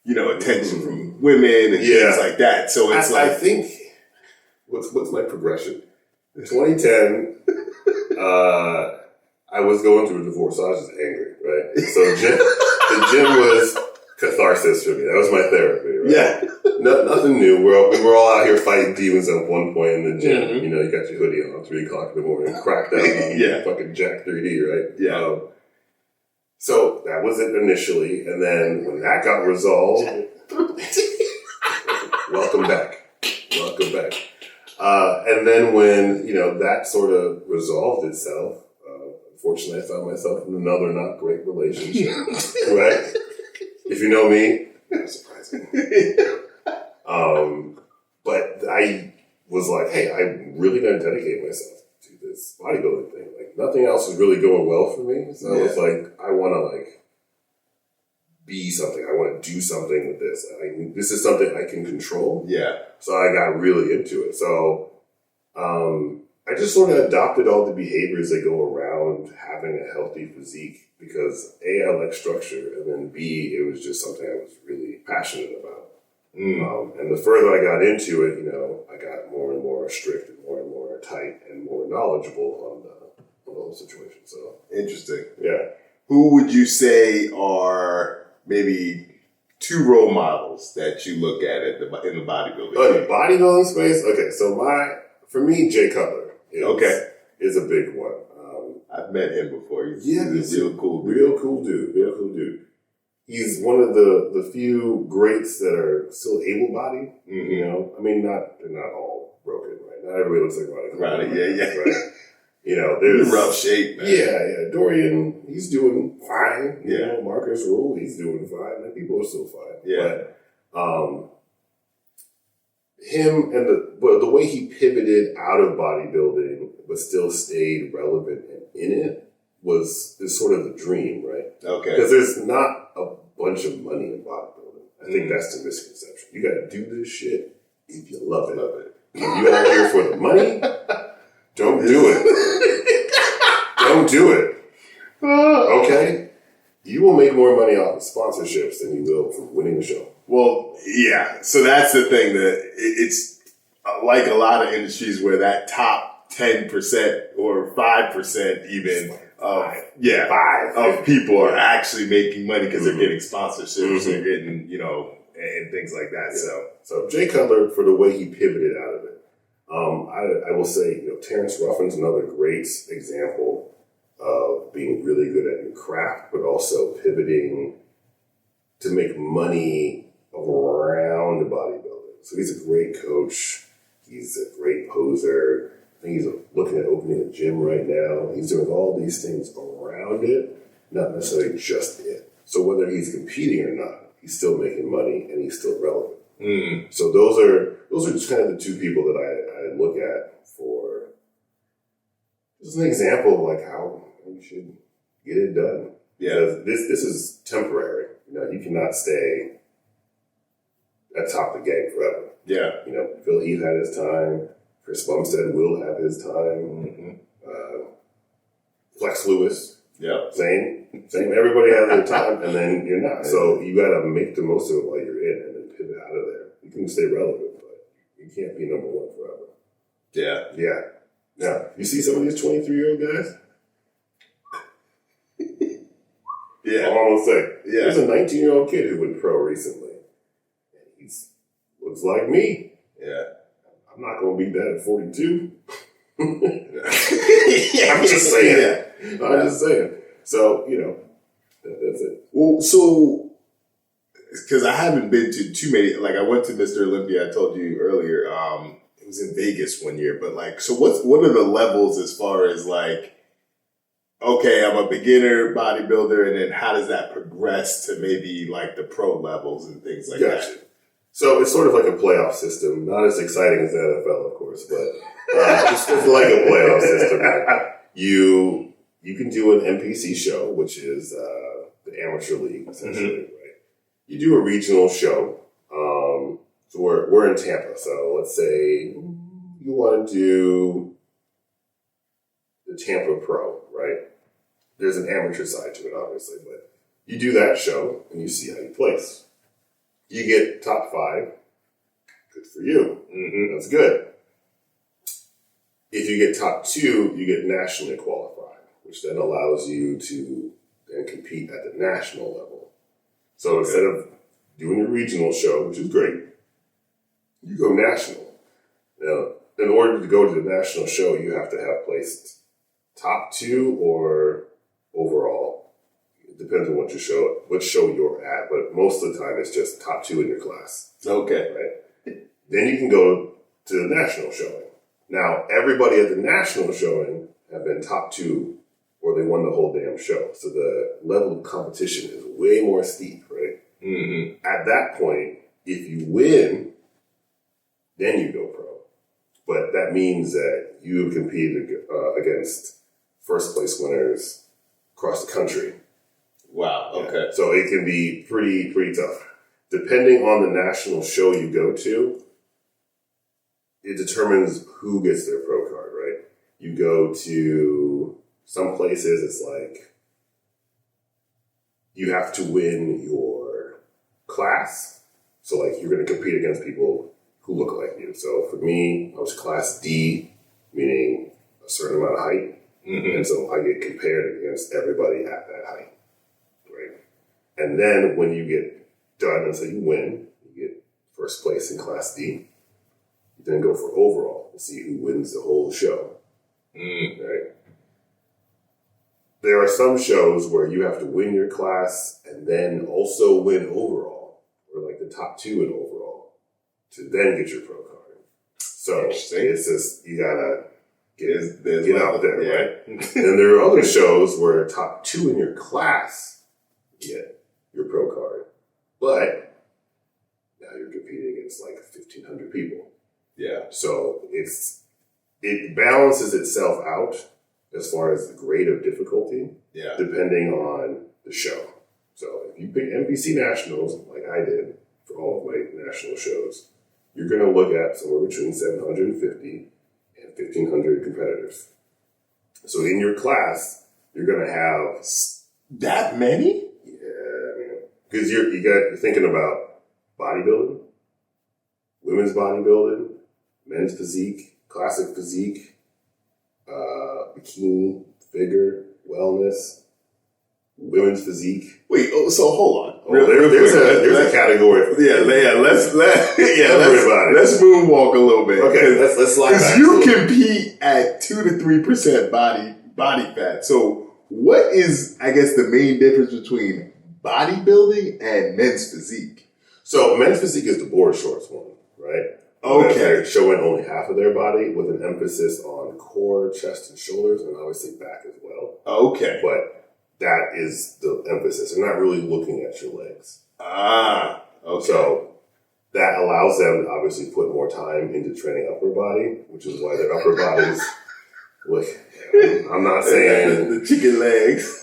Attention from women and things like that. So it's I think what's my progression? 2010, I was going through a divorce, so I was just angry, right? So the gym was catharsis for me. That was my therapy, right? Yeah. Nothing new. We were all out here fighting demons at one point in the gym. Mm-hmm. You got your hoodie on 3 o'clock in the morning, cracked out, fucking Jack 3D, right? Yeah. So that was it initially, and then when that got resolved, welcome back. And then when that sort of resolved itself, unfortunately, I found myself in another not great relationship. Right? If you know me, that's surprising. But I was like, hey, I'm really going to dedicate myself to this bodybuilding thing. Nothing else is really going well for me. So I was like, I want to be something. I want to do something with this. This is something I can control. Yeah. So I got really into it. So I just sort of adopted all the behaviors that go around having a healthy physique because A, I like structure, and then B, it was just something I was really passionate about. And the further I got into it, I got more and more strict and more tight and more knowledgeable on the whole situation. So interesting. Yeah. Who would you say are maybe 2 role models that you look at in the bodybuilding? In the bodybuilding space? Okay, so for me, Jay Cutler is a big one. I've met him before. He's a real cool dude. Real cool dude. He's one of the few greats that are still able-bodied. Mm-hmm. I mean, they're not all broken, right? Not everybody looks like Ronnie. Right? There's rough shape, man. Yeah. Dorian, he's doing fine. Marcus Rule, he's doing fine. People are still fine. Yeah. But him and the way he pivoted out of bodybuilding but still stayed relevant in it is sort of the dream, right? Okay. Because there's not a bunch of money in bodybuilding. I think that's the misconception. You got to do this shit if you love it. If you're out here for the money, don't do it. Don't do it. Okay? You will make more money off of sponsorships than you will from winning the show. Well, yeah. So that's the thing, that it's like a lot of industries where that top 10% or 5% even of people are actually making money because they're getting sponsorships, they're getting, and things like that. Yeah. So Jay Cutler, for the way he pivoted out of it, I will say, Terrence Ruffin's another great example. of being really good at your craft, but also pivoting to make money around bodybuilding. So he's a great coach. He's a great poser. I think he's looking at opening a gym right now. He's doing all these things around it, not necessarily just it. So whether he's competing or not, he's still making money and he's still relevant. So those are just kind of the two people that I look at for just an example of like how you should get it done. Yeah, this is temporary. You know, you cannot stay at top of the game forever. Yeah, you know, Phil Heath had his time. Chris Bumstead will have his time. Flex Lewis. Yeah. Same. Everybody has their time, and then you're not. So you got to make the most of it while you're in, and then pivot out of there. You can stay relevant, but you can't be number one forever. Yeah. Now, you see some of these 23-year-old guys? Yeah. All I'm gonna say. Yeah. There's a 19-year-old kid who went pro recently, and he looks like me. Yeah. I'm not gonna beat that at 42. Yeah, I'm just saying. Yeah. I'm just saying. So, you know, that's it. Well, so, because I haven't been to too many, like I went to Mr. Olympia, I told you earlier, it was in Vegas one year, but like, so what are the levels as far as like, okay, I'm a beginner bodybuilder, and then how does that progress to maybe like the pro levels and things like that? So it's sort of like a playoff system, not as exciting as the NFL, of course, but it's like a playoff system. Right? You can do an NPC show, which is the amateur league, essentially, right? You do a regional show. So we're in Tampa. So let's say you want to do the Tampa Pro, right? There's an amateur side to it, obviously, but you do that show and you see how you place. You get top 5. Good for you. That's good. If you get top 2, you get nationally qualified, which then allows you to then compete at the national level. So instead of doing a regional show, which is great, you go national. Now, in order to go to the national show, you have to have placed top 2 or overall. It depends on what show you're at, but most of the time it's just top 2 in your class. Okay. Right? Then you can go to the national showing. Now, everybody at the national showing have been top 2 or they won the whole damn show. So the level of competition is way more steep, right? At that point, if you win, then you go pro. But that means that you have competed against first place winners across the country. Wow. Okay. Yeah. So it can be pretty tough. Depending on the national show you go to, it determines who gets their pro card, right? You go to some places, it's like you have to win your class. So like you're going to compete against people who look like you. So for me, I was class D, meaning a certain amount of height. And so I get compared against everybody at that height, right? And then when you get done, and so you win, you get first place in class D, you then go for overall to see who wins the whole show, right? There are some shows where you have to win your class and then also win overall, or like the top 2 in overall, to then get your pro card. So it's just, you gotta get out there, right? And there are other shows where top 2 in your class get your pro card, but now you're competing against like 1,500 people. Yeah. So it balances itself out as far as the grade of difficulty, depending on the show. So if you pick NPC Nationals, like I did for all of my national shows, you're going to look at somewhere between 750 and 1,500 competitors. So in your class, you're going to have that many? Yeah, because you're thinking about bodybuilding, women's bodybuilding, men's physique, classic physique, bikini, figure, wellness, women's physique. Wait, so hold on. There's a category for let's everybody. Let's moonwalk a little bit. Okay, let's slide back. Because you compete at 2 to 3% body fat. So what is, I guess, the main difference between bodybuilding and men's physique? So men's physique is the board shorts one, right? Okay. Showing only half of their body with an emphasis on core, chest, and shoulders, and obviously back as well. Okay. But that is the emphasis. They're not really looking at your legs. Ah, okay. So that allows them to obviously put more time into training upper body, which is why their upper bodies look. I'm not saying the chicken legs.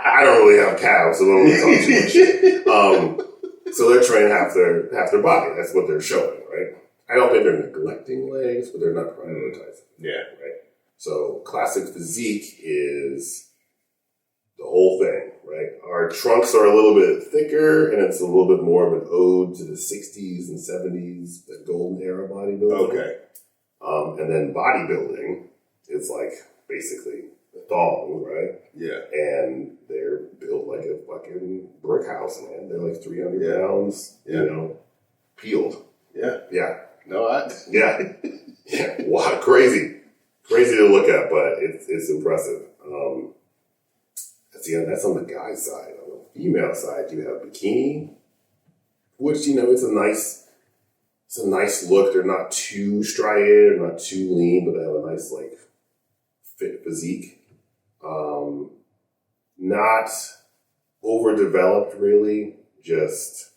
I don't really have calves, so I don't want to talk too much. So they're training half their body. That's what they're showing, right? I don't think they're neglecting legs, but they're not prioritizing. Yeah. Right. So classic physique is the whole thing, right? Our trunks are a little bit thicker, and it's a little bit more of an ode to the 60s and 70s, the golden era bodybuilding. Okay. And then bodybuilding is like basically the thong, right? Yeah. And they're built like a fucking brick house, man. They're like 300 pounds, peeled. Yeah. Yeah. No, Yeah. Yeah. Wow. Crazy to look at, but it's impressive. That's on the guy's side. On the female side, you have bikini, which, it's a nice look. They're not too striated, they're not too lean, but they have a nice, like, fit physique. Not overdeveloped, really, just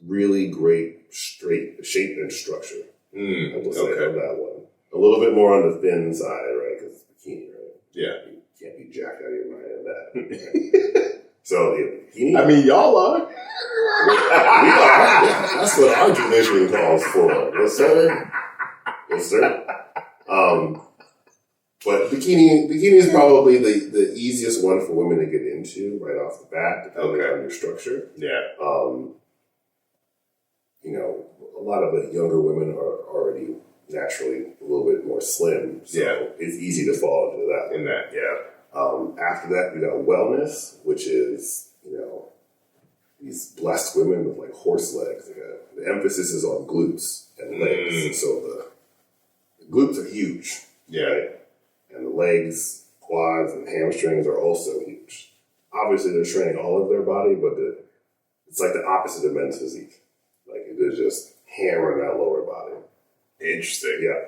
really great straight shape and structure. I will say on that one. A little bit more on the thin side, right? Because it's bikini, right? Yeah. You can't be jacked out of your mind in that. Right? So, bikini. I mean, y'all are. We are. That's what our tradition calls for. Yes, sir. Yes, sir. But bikini is probably the easiest one for women to get into right off the bat, depending on your structure. Yeah. A lot of the younger women are already naturally a little bit more slim, so it's easy to fall into that. After that, we got wellness, which is these blessed women with like horse legs. The emphasis is on glutes and legs, so the glutes are huge. Yeah. Right? And the legs, quads, and hamstrings are also huge. Obviously, they're training all of their body, but it's like the opposite of men's physique. Like, they're just hammering that lower body. Interesting. Yeah.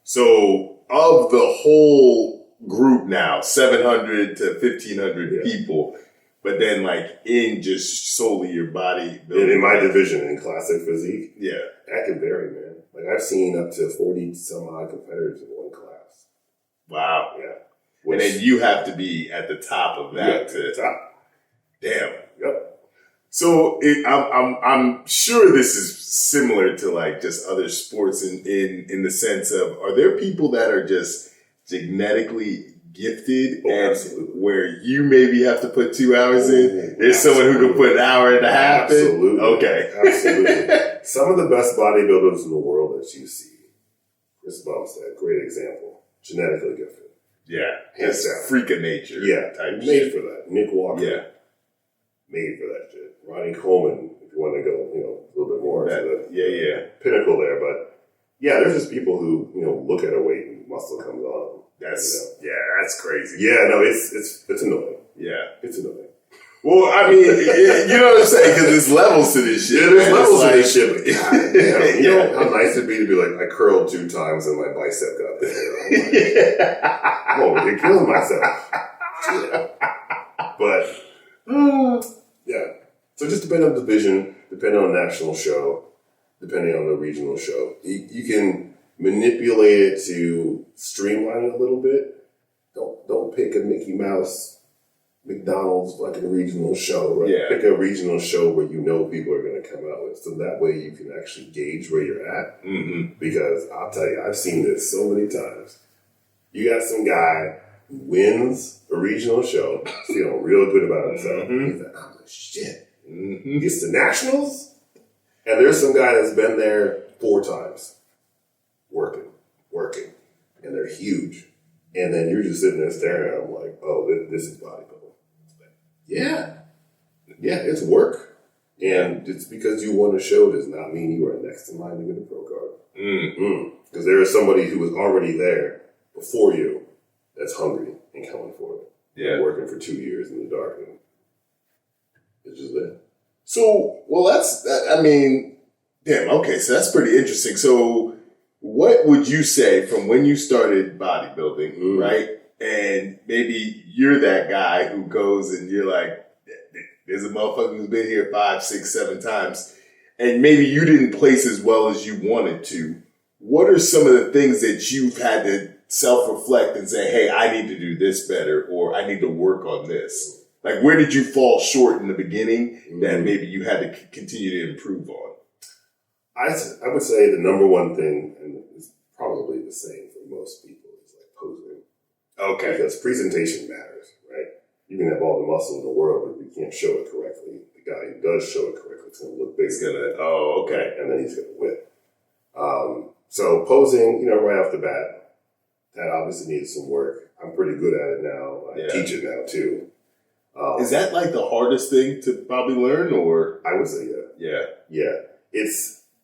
So, of the whole group now, 700 to 1,500 people, but then, like, in just solely your body. In my division, in classic physique, yeah, that can vary, man. Like, I've seen up to 40 some odd competitors in one class. Wow. Yeah. And then you have to be at the top of that. Top. Damn. Yep. So I'm sure this is similar to like just other sports in the sense of, are there people that are just genetically gifted and where you maybe have to put 2 hours in? There's someone who can put an hour and a half in? Absolutely. Okay. Absolutely. Some of the best bodybuilders in the world that you see, Chris Bumstead, great example, genetically gifted. Yeah. Just freak of nature. Yeah. Type made shit. for that. Nick Walker. Yeah. Made for that shit. Ronnie Coleman, if you want to go, a little bit more to the pinnacle there. But yeah, there's just people who, look at a weight and muscle comes on. That's crazy. Yeah, no, it's annoying. Yeah. It's annoying. Well, I mean, you know what I'm saying? Because there's levels to this shit. Yeah, there's levels to this shit. But God, you know how nice it'd be to be like, I curled 2 times and my bicep got there. I'm over here killing myself. Yeah. But, yeah. So just depending on the division, depending on the national show, depending on the regional show, you can manipulate it to streamline it a little bit. Don't pick a Mickey Mouse, McDonald's fucking regional show, right? Yeah. Pick a regional show where people are going to come out with. So that way you can actually gauge where you're at. Mm-hmm. Because I'll tell you, I've seen this so many times. You got some guy who wins a regional show, feeling real good about himself. Mm-hmm. He's like, oh, shit. Mm-hmm. Gets to nationals, and there's some guy that's been there 4 times, working, and they're huge. And then you're just sitting there staring at them like, oh, this is bodybuilding. Yeah, it's work. And just because you won a show does not mean you are next in line to get a pro card. Because there is somebody who was already there before you that's hungry and coming for it. Yeah. Working for 2 years in the dark, and it's just there. So, well, damn, okay, so that's pretty interesting. So, what would you say from when you started bodybuilding, right? And maybe you're that guy who goes and you're like, there's a motherfucker who's been here 5, 6, 7 times, and maybe you didn't place as well as you wanted to. What are some of the things that you've had to self-reflect and say, hey, I need to do this better, or I need to work on this? Like, where did you fall short in the beginning that maybe you had to continue to improve on? I would say the number one thing, and it's probably the same for most people, is like posing. Okay. Because presentation matters, right? You can have all the muscle in the world, but if you can't show it correctly, the guy who does show it correctly, it's going to look big. Okay. And then he's going to win. So posing, right off the bat, that obviously needs some work. I'm pretty good at it now. I teach it now too. Is that like the hardest thing to probably learn, or? I would say Yeah.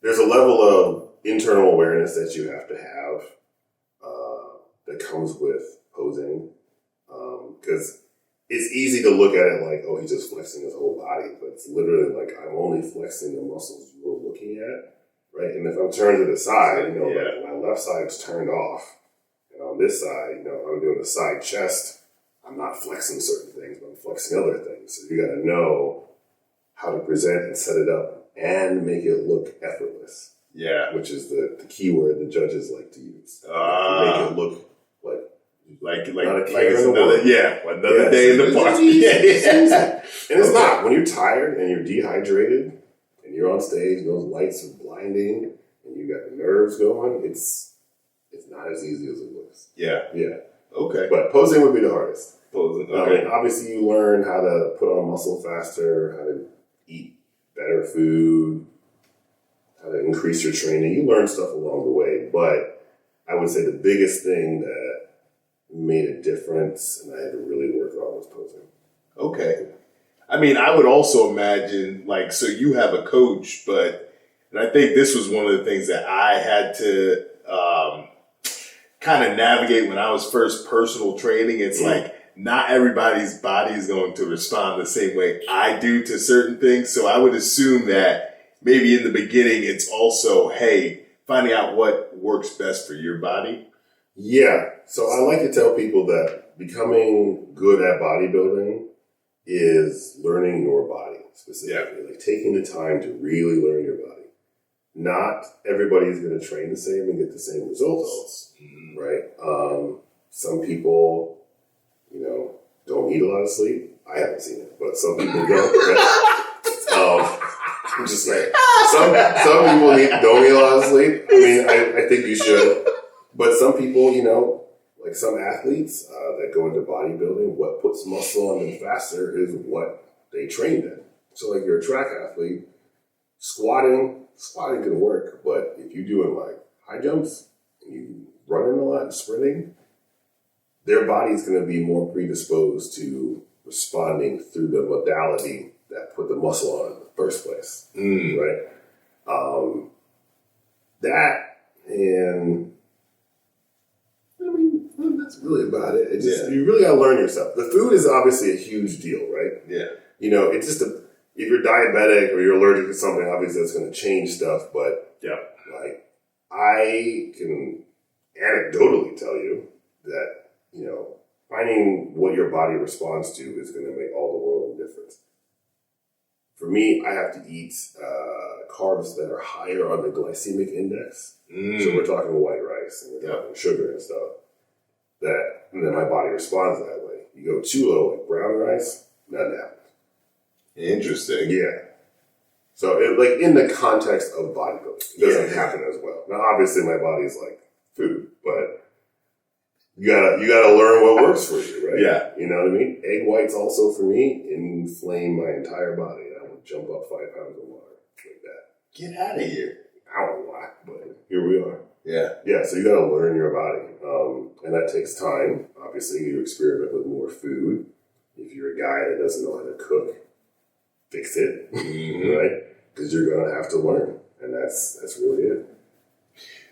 There's a level of internal awareness that you have to have that comes with posing, because it's easy to look at it like, oh, he's just flexing his whole body, but it's literally like I'm only flexing the muscles you were looking at, right? And if I'm turned to the side, like my left side's turned off, and on this side, I'm doing the side chest. I'm not flexing certain things, but I'm flexing other things. So you got to know how to present and set it up and make it look effortless. Yeah, which is the key word the judges like to use. Make it look like it's another day in the park. And it's not. When you're tired and you're dehydrated and you're on stage and those lights are blinding and you got the nerves going, it's not as easy as it looks. Yeah. Okay. But posing would be the hardest. Okay. Obviously, you learn how to put on muscle faster, how to eat better food, how to increase your training. You learn stuff along the way, but I would say the biggest thing that made a difference and I had to really work on was posing. Okay. I mean, I would also imagine, so you have a coach, and I think this was one of the things that I had to kind of navigate when I was first personal training. It's like, not everybody's body is going to respond the same way I do to certain things. So I would assume that maybe in the beginning, it's also, hey, finding out what works best for your body. Yeah. So I like to tell people that becoming good at bodybuilding is learning your body specifically, like taking the time to really learn your body. Not everybody's going to train the same and get the same results, right? Some people, don't need a lot of sleep. I haven't seen it, but some people don't. I'm just saying. Some people don't need a lot of sleep. I mean, I think you should. But some people, like some athletes that go into bodybuilding, what puts muscle on them faster is what they trained in. So like you're a track athlete, squatting can work, but if you're doing like high jumps and you running a lot and sprinting, their body's going to be more predisposed to responding through the modality that put the muscle on in the first place, right? That, and I mean, that's really about it. It's just, you really got to learn yourself. The food is obviously a huge deal, right? Yeah. It's just if you're diabetic or you're allergic to something, obviously that's going to change stuff. But I can anecdotally tell you that, finding what your body responds to is going to make all the world of difference. For me, I have to eat carbs that are higher on the glycemic index. So we're talking white rice and we're talking sugar and stuff. And then my body responds that way. You go too low, like brown rice, nothing happens. Interesting. Yeah. So, in the context of bodybuilding, it doesn't happen as well. Now, obviously, my body's like food, but you gotta learn what works for you, right? Yeah. You know what I mean? Egg whites also, for me, inflame my entire body. I would jump up 5 pounds of water like that. Get out of here. I don't know why, but here we are. Yeah. Yeah, so you gotta learn your body. And that takes time. Obviously, you experiment with more food. If you're a guy that doesn't know how to cook, fix it, right? Because you're going to have to learn, and that's really it.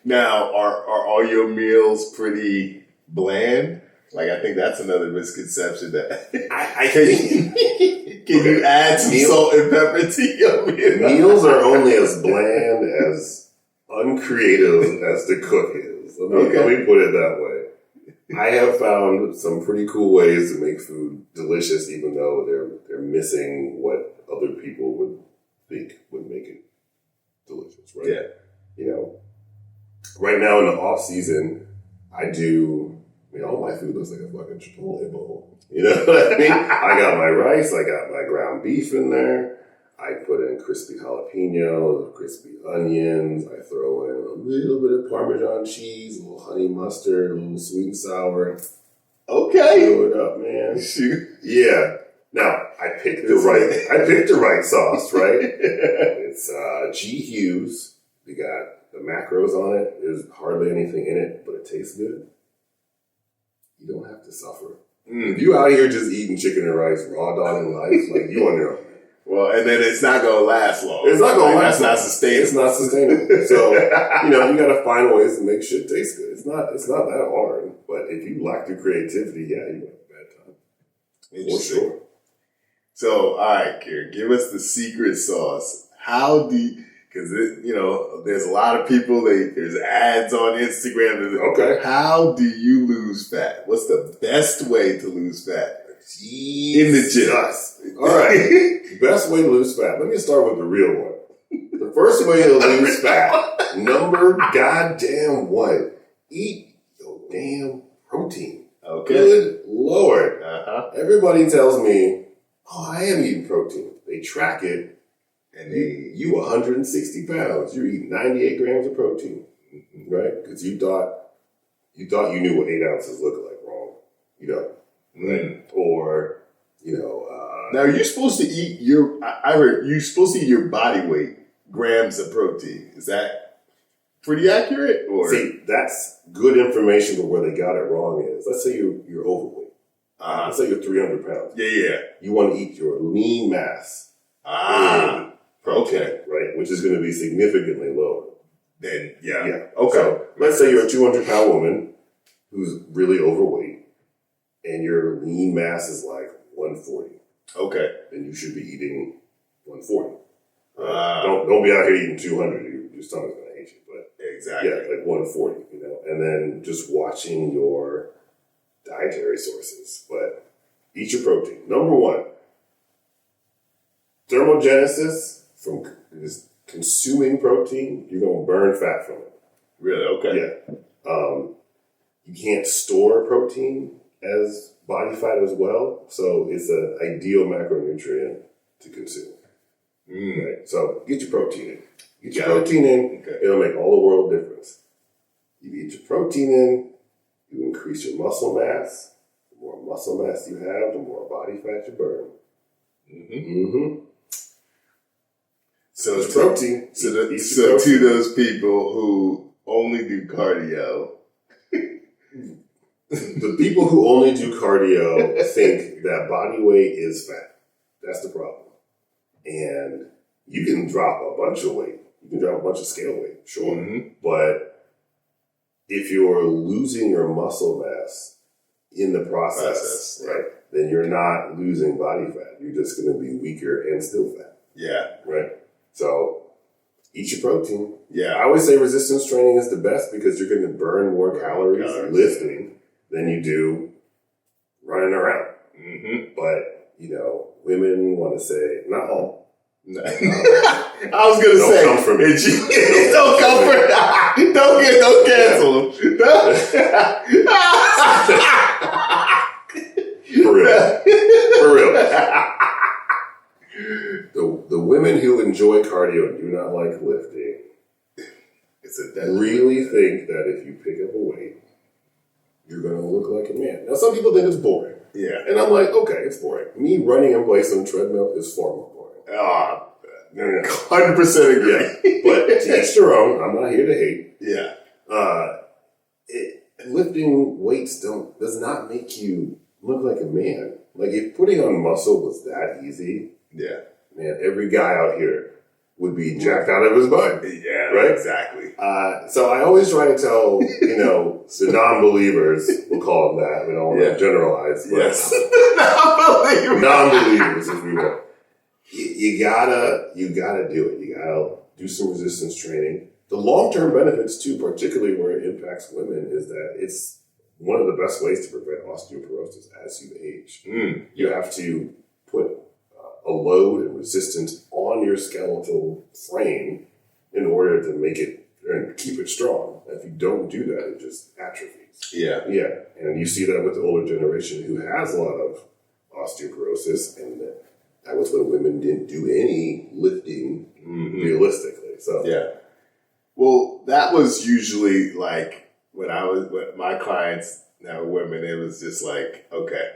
Now, are all your meals pretty bland? Like, I think that's another misconception that I think can you add some salt and pepper to your meal? Meals are only as bland, as uncreative as the cook is. Let me put it that way. I have found some pretty cool ways to make food delicious, even though they're missing what other people would think would make it delicious, right? Yeah. You know, right now in the off season, all my food looks like a fucking Chipotle bowl. You know what I mean? I got my rice, I got my ground beef in there. I put in crispy jalapenos, crispy onions. I throw in a little bit of Parmesan cheese, a little honey mustard, a little sweet and sour. Okay. Throw it up, man. Shoot. Yeah. Now, I picked the right sauce, right? It's G. Hughes. We got the macros on it. There's hardly anything in it, but it tastes good. You don't have to suffer. If you out here just eating chicken and rice, raw dogging life, like you on your own. Well, and then it's not going to last long. It's not going to last long. That's not sustainable. It's not sustainable. So, you got to find ways to make shit taste good. It's not that hard. But if you lack the creativity, yeah, you have a bad time. For sure. So, all right, Kiran, give us the secret sauce. How do you, because, there's a lot of people, there's ads on Instagram. Okay. How do you lose fat? What's the best way to lose fat? In the gym. All right. Best way to lose fat. Let me start with the real one. The first way to lose fat, number goddamn one, eat your damn protein. Okay. Good Lord. Uh-huh. Everybody tells me, I am eating protein. They track it, and you 160 pounds. You're eating 98 grams of protein, right? Because you thought you knew what 8 ounces looked like. Wrong. You don't. Right? Or, now you're supposed to eat I heard you're supposed to eat your body weight grams of protein. Is that pretty accurate? Or see, that's good information, but where they got it wrong is, let's say you're overweight. Let's say you're 300 pounds. Yeah. You want to eat your lean mass. Protein, right? Which is going to be significantly lower. Then, yeah. Okay. So, let's say you're a 200-pound woman who's really overweight, and your lean mass is like 140. Okay. Then you should be eating 140. Don't be out here eating 200. Your stomach's going to hate you. But exactly. Yeah, like 140, And then just watching your dietary sources. But eat your protein. Number one, thermogenesis from just consuming protein, you're going to burn fat from it. Really? Okay. Yeah. You can't store protein as body fat as well, so it's an ideal macronutrient to consume. Right? So get your protein in. Get your protein in. Okay. It'll make all the world difference. You get your protein in, you increase your muscle mass. The more muscle mass you have, the more body fat you burn. So it's protein. So to those people who only do cardio. The people who only do cardio think that body weight is fat. That's the problem. And you can drop a bunch of weight. You can drop a bunch of scale weight, sure. But if you're losing your muscle mass in the process, right, then you're not losing body fat. You're just going to be weaker and still fat. Yeah. Right? So eat your protein. Yeah. I always say resistance training is the best because you're going to burn more calories lifting than you do running around. But, women want to say, not all. I was going to say, don't come for me. Don't come for me. Don't cancel them. For real. The women who enjoy cardio and do not like lifting really think that if you pick up a weight, you're going to look like a man. Now, some people think it's boring. Yeah. And I'm like, okay, it's boring. Me running in place on a treadmill is far more boring. 100% agree. But to each their own. I'm not here to hate. Yeah. Lifting weights does not make you look like a man. Like, if putting on muscle was that easy, man, every guy out here would be jacked out of his mind. Yeah, right? Exactly. So I always try to tell, the non-believers, we'll call them that. We don't want to generalize. But Yes. non-believers, if we will. You gotta do it. You gotta do some resistance training. The long-term benefits too, particularly where it impacts women, is that it's one of the best ways to prevent osteoporosis as you age. You have to put a load and resistance on your skeletal frame in order to make it and keep it strong. If you don't do that, it just atrophies. Yeah. Yeah. And you see that with the older generation who has a lot of osteoporosis, and that was when women didn't do any lifting realistically. So yeah. Well, that was usually like when I was with my clients, now women, it was just like, okay,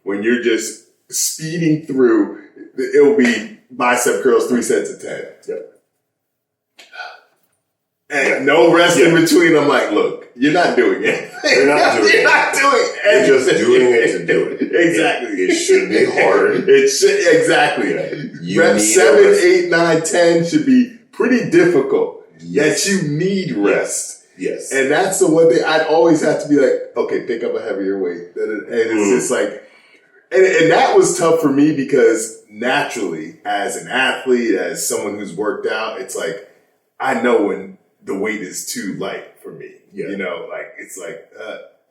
when you're just speeding through, it'll be bicep curls 3 sets of 10. Yep. And no rest in between. I'm like, look, you're not doing it. You're not doing anything. You're just doing it to do it. Exactly. It should be hard. It should, exactly. Yeah. Rep 7, 8, 9, 10 should be pretty difficult. Yes. That you need rest. Yes. And that's the one thing I'd always have to be like, okay, pick up a heavier weight. And it's just like, and that was tough for me because naturally, as an athlete, as someone who's worked out, it's like, I know when the weight is too light for me. Yeah. Like, it's like,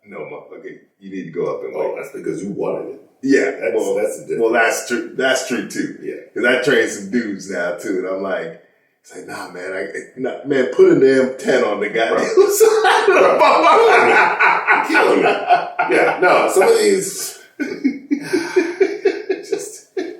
no, okay, you need to go up in weight. Oh, that's because you wanted it. Yeah. That's the difference. Well, that's true. That's true too. Yeah. Because I train some dudes now too. And I'm like, it's like, nah, man, man, put a damn 10 on the guy. You're killing me. Yeah, no, some of these,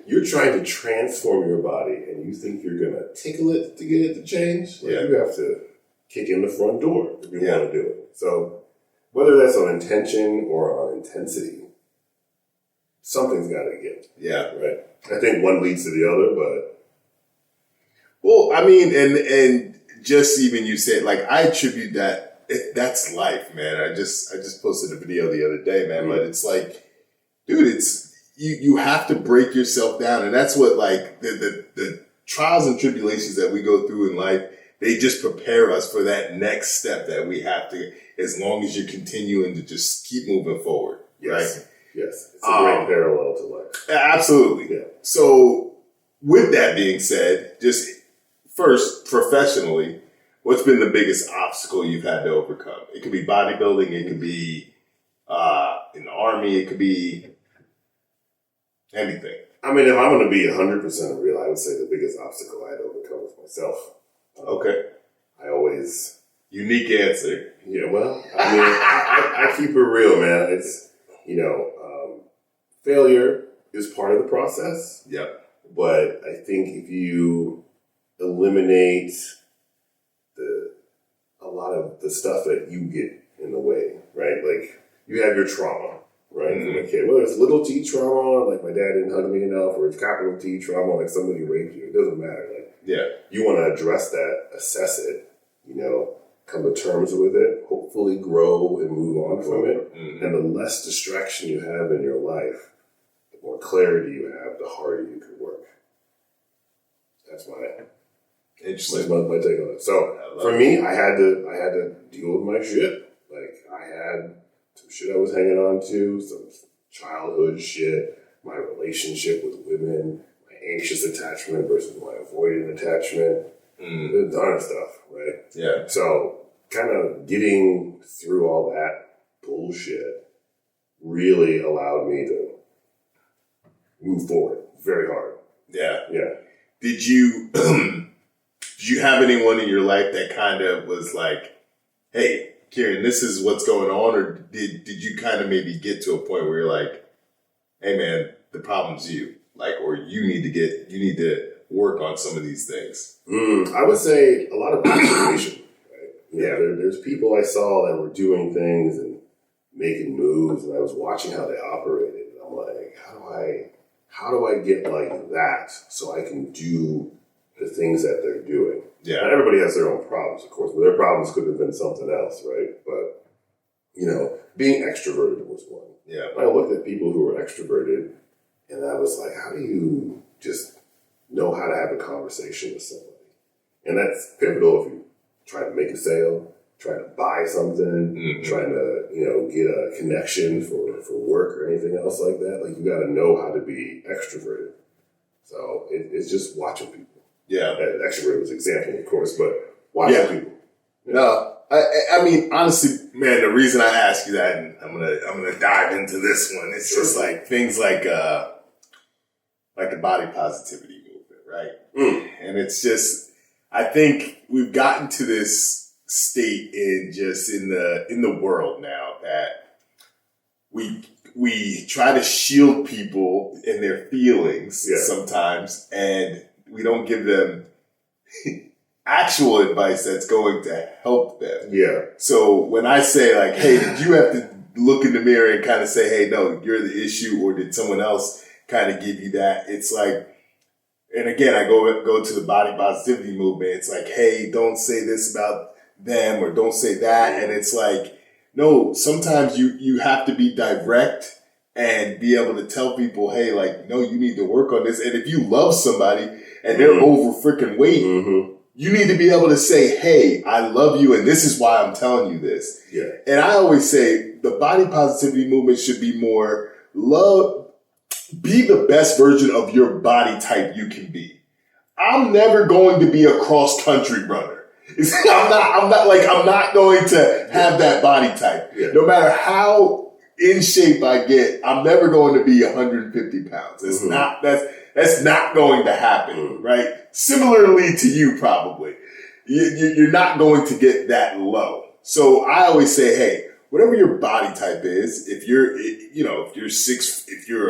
you're trying to transform your body and you think you're going to tickle it to get it to change. You have to kick in the front door if you want to do it. So whether that's on intention or on intensity, something's got to give. Yeah. Right. I think one leads to the other, but. Well, I mean, and just even you said, like, I attribute that's life, man. I just posted a video the other day, man, but it's like, dude, it's, you have to break yourself down. And that's what, like, the trials and tribulations that we go through in life, they just prepare us for that next step that we have to, as long as you're continuing to just keep moving forward. Yes. Right? Yes. It's a great parallel to life. Absolutely. Yeah. So with that being said, just first, professionally, what's been the biggest obstacle you've had to overcome? It could be bodybuilding. It could be in the Army. It could be anything. I mean, if I'm going to be 100% real, I would say the biggest obstacle I had to overcome was myself. Okay. I always... Unique answer. Yeah, well, I mean, I keep it real, man. It's, failure is part of the process. Yep. But I think if you eliminate a lot of the stuff that you get in the way, right? Like, you have your trauma, right? From a kid. Whether it's little T trauma, like my dad didn't hug me enough, or it's capital T trauma, like somebody raped you. It doesn't matter. Like, you want to address that, assess it, come to terms with it, hopefully grow and move on from it. And the less distraction you have in your life, the more clarity you have, the harder you can work. That's my take on it. So for me, I had to deal with my shit. Like, I had some shit I was hanging on to, some childhood shit, my relationship with women, my anxious attachment versus my avoidant attachment, the darn stuff, right? Yeah. So kind of getting through all that bullshit really allowed me to move forward very hard. Yeah. Yeah. Did you have anyone in your life that kind of was like, hey, Kiran, this is what's going on? Or did you kind of maybe get to a point where you're like, hey man, the problem's you, like, or you need to work on some of these things? I would say a lot of observation. Right? There's people I saw that were doing things and making moves, and I was watching how they operated. And I'm like, how do I get like that so I can do the things that they're doing? Yeah. Now, everybody has their own problems, of course, but their problems could have been something else, right? But, being extroverted was one. Yeah. I looked at people who were extroverted, and I was like, how do you just know how to have a conversation with somebody. And that's pivotal if you're trying to make a sale, trying to buy something, trying to, get a connection for work or anything else like that. Like, you got to know how to be extroverted. So it's just watching people. Yeah. Extroverted was an example, of course, but watching people. No, I mean, honestly, man, the reason I ask you that, and I'm gonna dive into this one, it's just like things like the body positivity movement, right? And it's just, I think we've gotten to this state in the world now that we try to shield people and their feelings sometimes, and we don't give them actual advice that's going to help them. Yeah. So when I say like, hey, did you have to look in the mirror and kind of say, hey, no, you're the issue, or did someone else kind of give you that? It's like, and again, I go to the body positivity movement. It's like, hey, don't say this about them or don't say that. And it's like, no, sometimes you have to be direct and be able to tell people, hey, like, no, you need to work on this. And if you love somebody and they're over freaking weight, you need to be able to say, hey, I love you and this is why I'm telling you this. Yeah. And I always say the body positivity movement should be more be the best version of your body type you can be. I'm never going to be a cross country runner. I'm not going to have that body type. Yeah. No matter how in shape I get, I'm never going to be 150 pounds. That's not going to happen, right? Similarly to you, probably. You're not going to get that low. So I always say, hey, whatever your body type is, if you're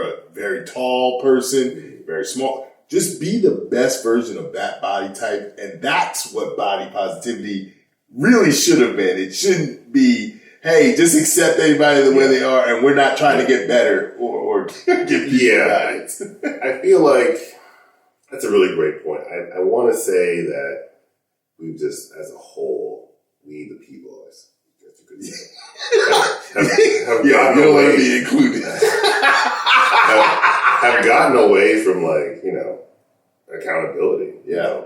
a very tall person, very small, just be the best version of that body type. And that's what body positivity really should have been. It shouldn't be, hey, just accept anybody the way they are, and we're not trying to get better or give people guidance. I feel like that's a really great point. I want to say that we just, as a whole, we the people, that's a good say, have you don't want to be included. have gotten away from accountability. Yeah,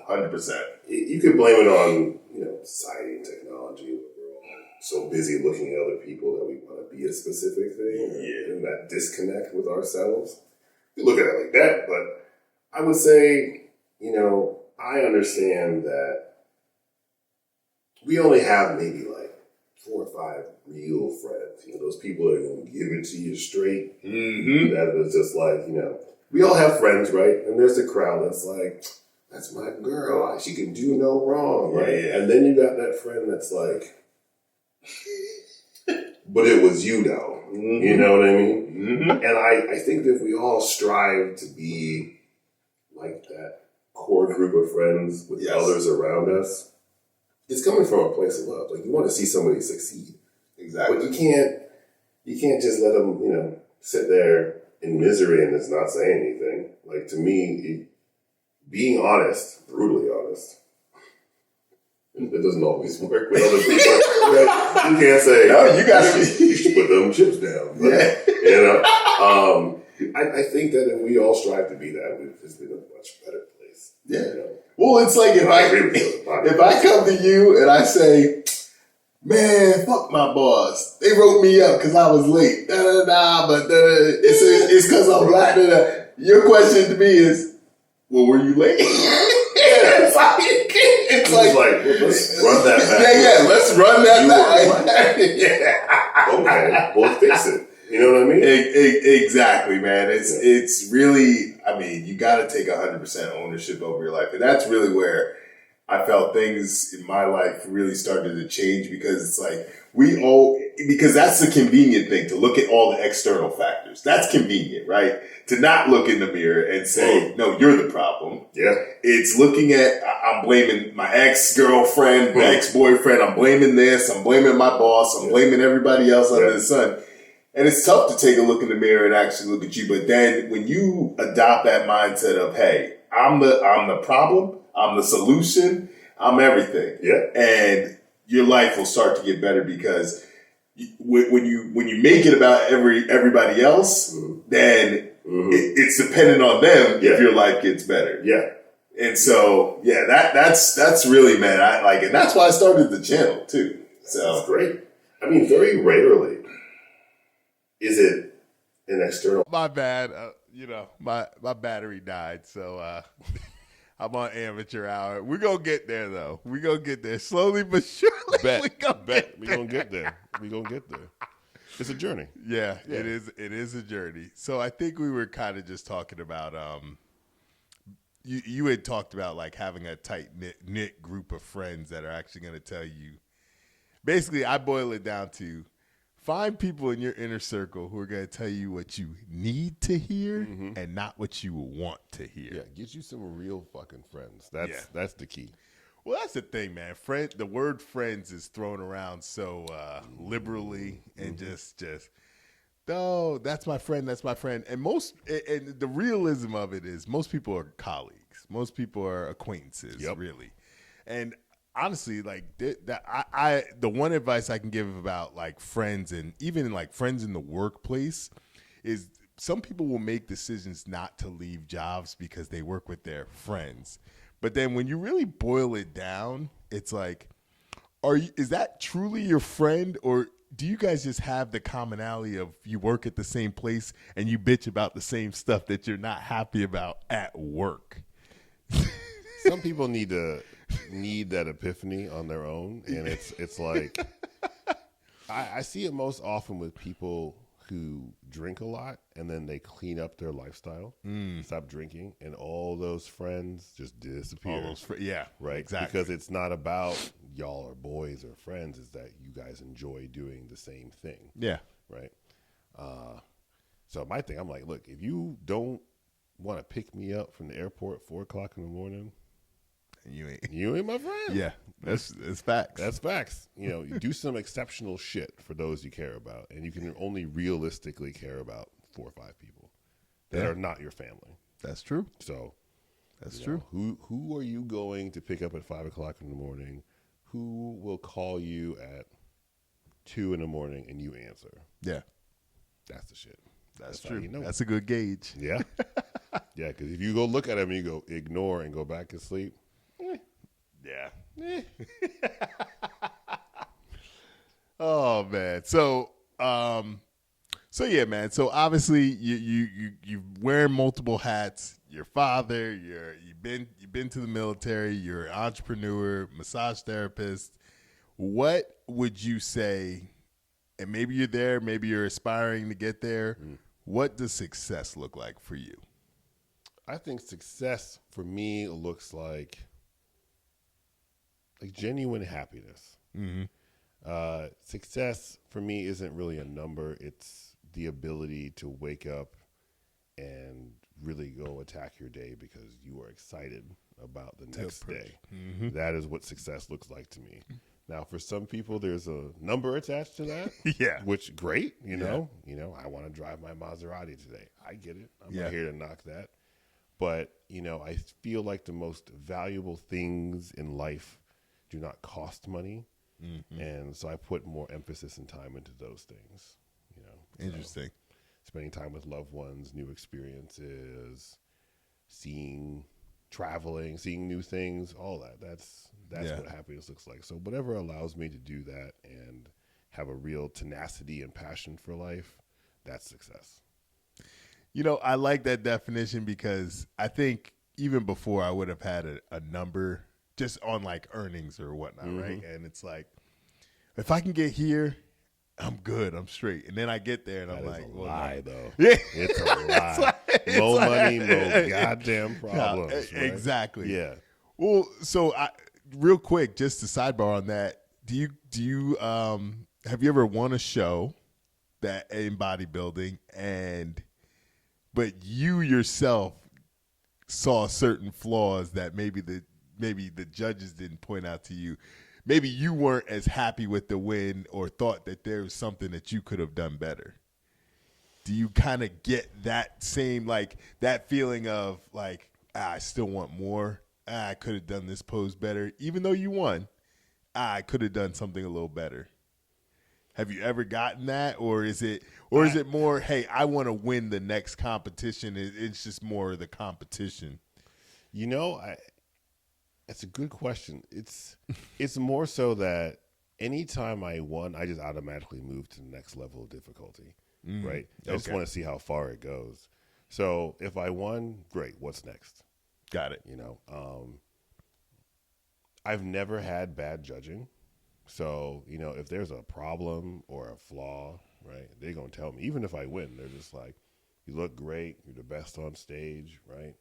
100%. You could blame it on society and technology. We're all so busy looking at other people that we want to be a specific thing, and that disconnect with ourselves. You look at it like that, but I would say, I understand that we only have maybe 4 or 5 real friends. Those people that are going to give it to you straight. Mm-hmm. That was just we all have friends, right? And there's a crowd that's like, that's my girl. She can do no wrong, right? Yeah. And then you got that friend that's like, but it was you, though. Mm-hmm. You know what I mean? Mm-hmm. And I think that if we all strive to be like that core group of friends with others around us, it's coming from a place of love. You want to see somebody succeed. Exactly. But you can't just let them, sit there in misery and just not say anything. To me, being honest, brutally honest, it doesn't always work with other people. Right? You can't say, no, you should put them chips down. But, I think that if we all strive to be that, we've just been a much better place. Yeah. Well, it's like if I come to you and I say, man, fuck my boss. They wrote me up because I was late. But it's because I'm black. Your question to me is, well, were you late? It's like, well, let's run that back. Yeah, let's run that back. Okay, we'll fix it. You know what I mean? Exactly, man. It's really, you got to take 100% ownership over your life. And that's really where I felt things in my life really started to change, because it's because that's the convenient thing, to look at all the external factors. That's convenient, right? To not look in the mirror and say, no, you're the problem. Yeah. It's looking at, I'm blaming my ex-girlfriend, my ex-boyfriend, I'm blaming this, I'm blaming my boss, I'm blaming everybody else under the sun. And it's tough to take a look in the mirror and actually look at you. But then when you adopt that mindset of, hey, I'm the problem, I'm the solution, I'm everything. Yeah. And your life will start to get better, because when you make it about everybody else, then it's dependent on them if your life gets better. Yeah. And so, that's really, man, I like it. That's why I started the channel too. So that's great. I mean, very rarely is it an external. My bad. My battery died, so I'm on amateur hour. We're going to get there, though. We're going to get there. Slowly but surely. We're going to get there. We're going to get there. It's a journey. Yeah, it is. It is a journey. So I think we were kind of just talking about, you had talked about like having a tight knit group of friends that are actually going to tell you. Basically, I boil it down to find people in your inner circle who are going to tell you what you need to hear and not what you want to hear. Yeah, get you some real fucking friends. That's the key. Well, that's the thing, man. The word friends is thrown around so liberally and just oh, that's my friend, that's my friend. And the realism of it is most people are colleagues. Most people are acquaintances, really. And honestly, like the one advice I can give about like friends and even like friends in the workplace is some people will make decisions not to leave jobs because they work with their friends. But then when you really boil it down, it's like, is that truly your friend, or do you guys just have the commonality of you work at the same place and you bitch about the same stuff that you're not happy about at work? Some people need that epiphany on their own, and it's like I see it most often with people who drink a lot and then they clean up their lifestyle, stop drinking, and all those friends just disappear. Right, exactly. Because it's not about y'all are boys or friends, it's that you guys enjoy doing the same thing. Yeah. Right. So my thing, I'm like, look, if you don't want to pick me up from the airport at 4:00 in the morning, you ain't my friend. Yeah, that's facts. That's facts. You do some exceptional shit for those you care about, and you can only realistically care about 4 or 5 people that are not your family. That's true. So that's true. Who are you going to pick up at 5:00 in the morning? Who will call you at 2 in the morning and you answer? Yeah, that's the shit. That's true. That's a good gauge. Yeah, yeah. Because if you go look at them and you go ignore and go back to sleep. Yeah. Oh man. So yeah, man. So obviously you wearing multiple hats. Your father. You've been to the military. You're an entrepreneur, massage therapist. What would you say? And maybe you're there. Maybe you're aspiring to get there. What does success look like for you? I think success for me looks like genuine happiness. Success for me isn't really a number. It's the ability to wake up and really go attack your day because you are excited about the next day. That is what success looks like to me. Now, for some people, there's a number attached to that. Yeah. Which, great, you know, I want to drive my Maserati today. I get it. I'm not here to knock that. But, I feel like the most valuable things in life do not cost money. And so I put more emphasis and time into those things, Interesting. So spending time with loved ones, new experiences, traveling, seeing new things, all that. That's what happiness looks like. So whatever allows me to do that and have a real tenacity and passion for life, that's success. I like that definition because I think even before I would have had a number just on like earnings or whatnot, right? And it's like, if I can get here, I'm good, I'm straight. And then I get there and I'm like, well, lie, though. Yeah. It's a lie. More money, more goddamn problems. Right? Exactly. Yeah. Well, so real quick, just to sidebar on that, do you have you ever won a show that in bodybuilding but you yourself saw certain flaws that maybe the judges didn't point out to you? Maybe you weren't as happy with the win or thought that there was something that you could have done better. Do you kind of get that same, like, that feeling of like, I still want more. I could have done this pose better. Even though you won, I could have done something a little better. Have you ever gotten that, or is it more, hey, I want to win the next competition? It's just more of the competition. That's a good question. It's more so that anytime I won, I just automatically moved to the next level of difficulty, right? I just want to see how far it goes. So if I won, great. What's next? Got it. I've never had bad judging. So, if there's a problem or a flaw, right, they're going to tell me. Even if I win, they're just like, you look great. You're the best on stage, right?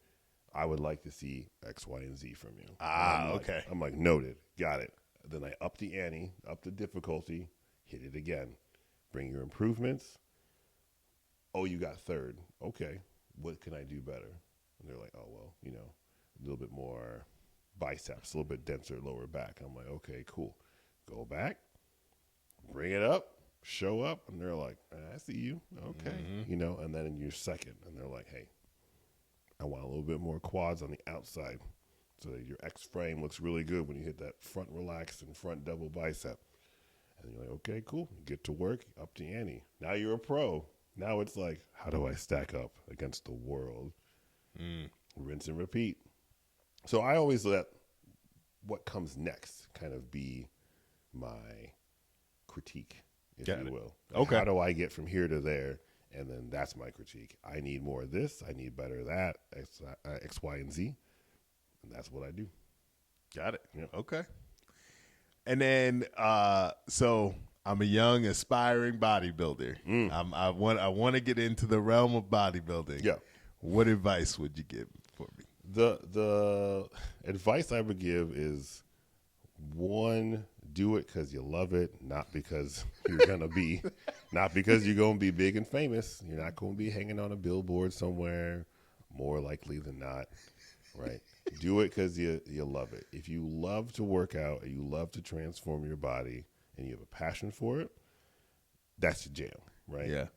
I would like to see X, Y, and Z from you. Okay. I'm like, noted. Got it. Then I up the ante, up the difficulty, hit it again. Bring your improvements. Oh, you got third. Okay. What can I do better? And they're like, oh, well, a little bit more biceps, a little bit denser lower back. I'm like, okay, cool. Go back, bring it up, show up, and they're like, I see you. Okay. And then in your second, and they're like, hey, I want a little bit more quads on the outside so that your X frame looks really good when you hit that front relaxed and front double bicep. And you're like, okay, cool. You get to work, up the ante. Now you're a pro. Now it's like, how do I stack up against the world? Rinse and repeat. So I always let what comes next kind of be my critique, if you will. Okay. How do I get from here to there? And then that's my critique. I need more of this. I need better of that, X, Y, and Z. And that's what I do. Got it. Yep. Okay. And then, so I'm a young, aspiring bodybuilder. I want to get into the realm of bodybuilding. Yeah. What advice would you give for me? The advice I would give is, one, do it because you love it, not because you're going to be, not because you're going to be big and famous. You're not going to be hanging on a billboard somewhere, more likely than not, right? Do it because you love it. If you love to work out and you love to transform your body and you have a passion for it, that's your jam, right? Yeah.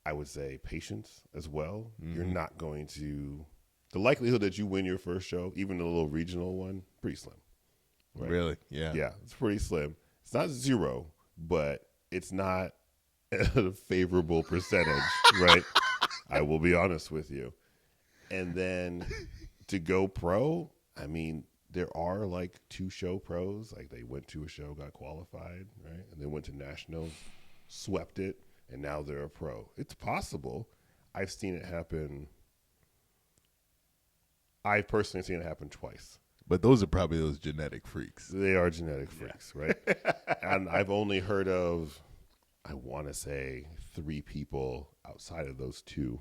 I would say patience as well. You're not going to, the likelihood that you win your first show, even a little regional one, pretty slim. Right? Really? Yeah. Yeah, it's pretty slim. It's not zero, but it's not a favorable percentage, right? I will be honest with you. And then to go pro, I mean, there are like 2 show pros. Like they went to a show, got qualified, right? And they went to nationals, swept it, and now they're a pro. It's possible. I've seen it happen. I've personally seen it happen twice. But those are probably those genetic freaks. They are genetic freaks, right? And I've only heard of, I want to say, 3 people outside of those 2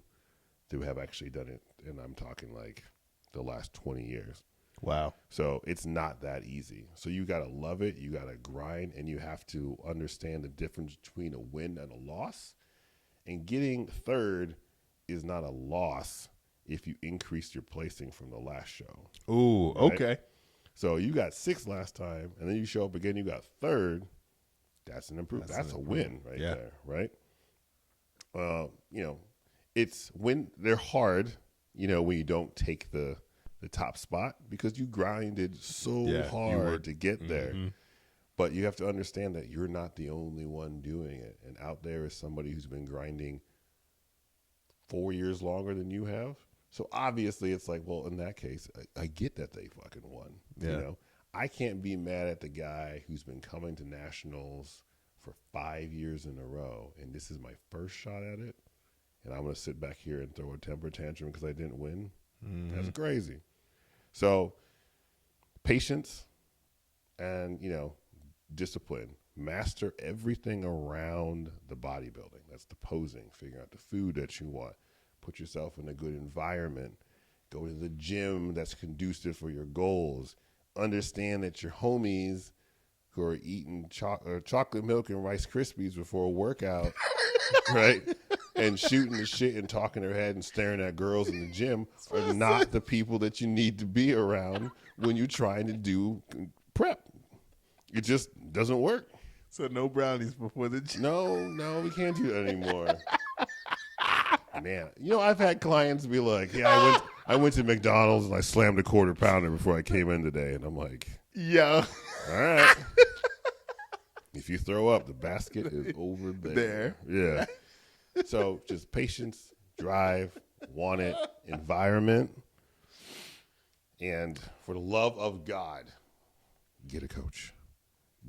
who have actually done it. And I'm talking like the last 20 years. Wow. So it's not that easy. So you got to love it. You got to grind, and you have to understand the difference between a win and a loss. And getting third is not a loss if you increase your placing from the last show. Ooh, right? okay. So you got 6th last time, and then you show up again, you got 3rd. That's an improvement. That's a win right there, right? It's when they're hard, when you don't take the top spot because you grinded so hard to get there. But you have to understand that you're not the only one doing it. And out there is somebody who's been grinding 4 years longer than you have. So obviously it's like, well, in that case, I get that they fucking won. Yeah. I can't be mad at the guy who's been coming to nationals for 5 years in a row, and this is my first shot at it, and I'm going to sit back here and throw a temper tantrum because I didn't win. That's crazy. So patience and, discipline. Master everything around the bodybuilding. That's the posing, figure out the food that you want. Put yourself in a good environment. Go to the gym that's conducive for your goals. Understand that your homies who are eating chocolate milk and Rice Krispies before a workout, right, and shooting the shit and talking their head and staring at girls in the gym are not the people that you need to be around when you're trying to do prep. It just doesn't work. So no brownies before the gym. No, we can't do that anymore. Man, I've had clients be like, yeah, I went to McDonald's and I slammed a quarter pounder before I came in today. And I'm like, yeah. all right. If you throw up, the basket is over there. Yeah. So just patience, drive, want it, environment, and for the love of God, get a coach.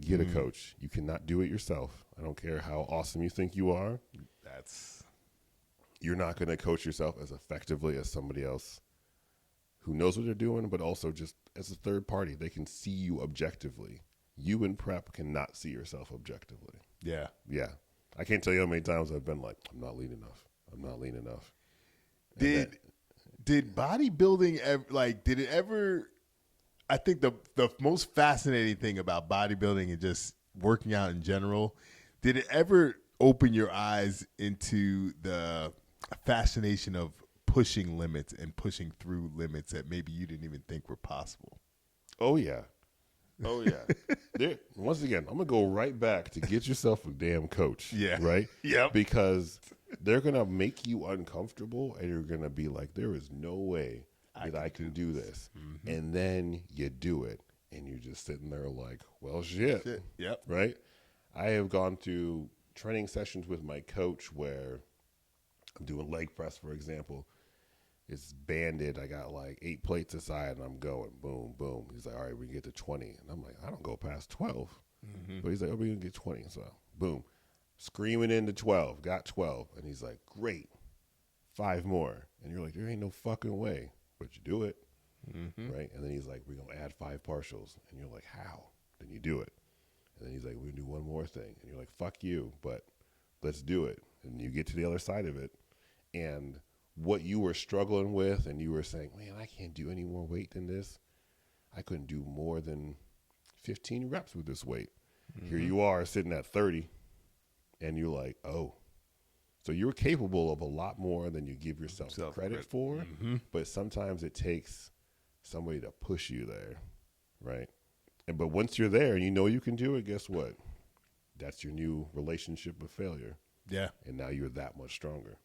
Get a coach. You cannot do it yourself. I don't care how awesome you think you are. You're not going to coach yourself as effectively as somebody else who knows what they're doing, but also just as a third party. They can see you objectively. You in prep cannot see yourself objectively. Yeah. Yeah. I can't tell you how many times I've been like, I'm not lean enough. I'm not lean enough. Did bodybuilding ever, like, did it ever, I think the most fascinating thing about bodybuilding and just working out in general, did it ever open your eyes into the fascination of pushing limits and pushing through limits that maybe you didn't even think were possible? Oh, yeah. Oh, yeah. Once again, I'm going to go right back to get yourself a damn coach. Yeah. Right? Yep. Because they're going to make you uncomfortable and you're going to be like, there is no way that I can do this. Mm-hmm. And then you do it. And you're just sitting there like, well, shit. Yep. Right? I have gone to training sessions with my coach where I'm doing leg press, for example. It's banded. I got like 8 plates aside, and I'm going boom, boom. He's like, all right, we can get to 20. And I'm like, I don't go past 12. Mm-hmm. But he's like, oh, we can get 20. So boom, screaming into 12, got 12. And he's like, great, 5 more. And you're like, there ain't no fucking way. But you do it, right? And then he's like, we're going to add 5 partials. And you're like, how? Then you do it. And then he's like, we're going to do one more thing. And you're like, fuck you, but let's do it. And you get to the other side of it. And what you were struggling with and you were saying, man, I can't do any more weight than this. I couldn't do more than 15 reps with this weight. Mm-hmm. Here you are sitting at 30 and you're like, oh. So you're capable of a lot more than you give yourself credit for. Mm-hmm. But sometimes it takes somebody to push you there, right? But once you're there and you know you can do it, guess what? That's your new relationship with failure. Yeah. And now you're that much stronger.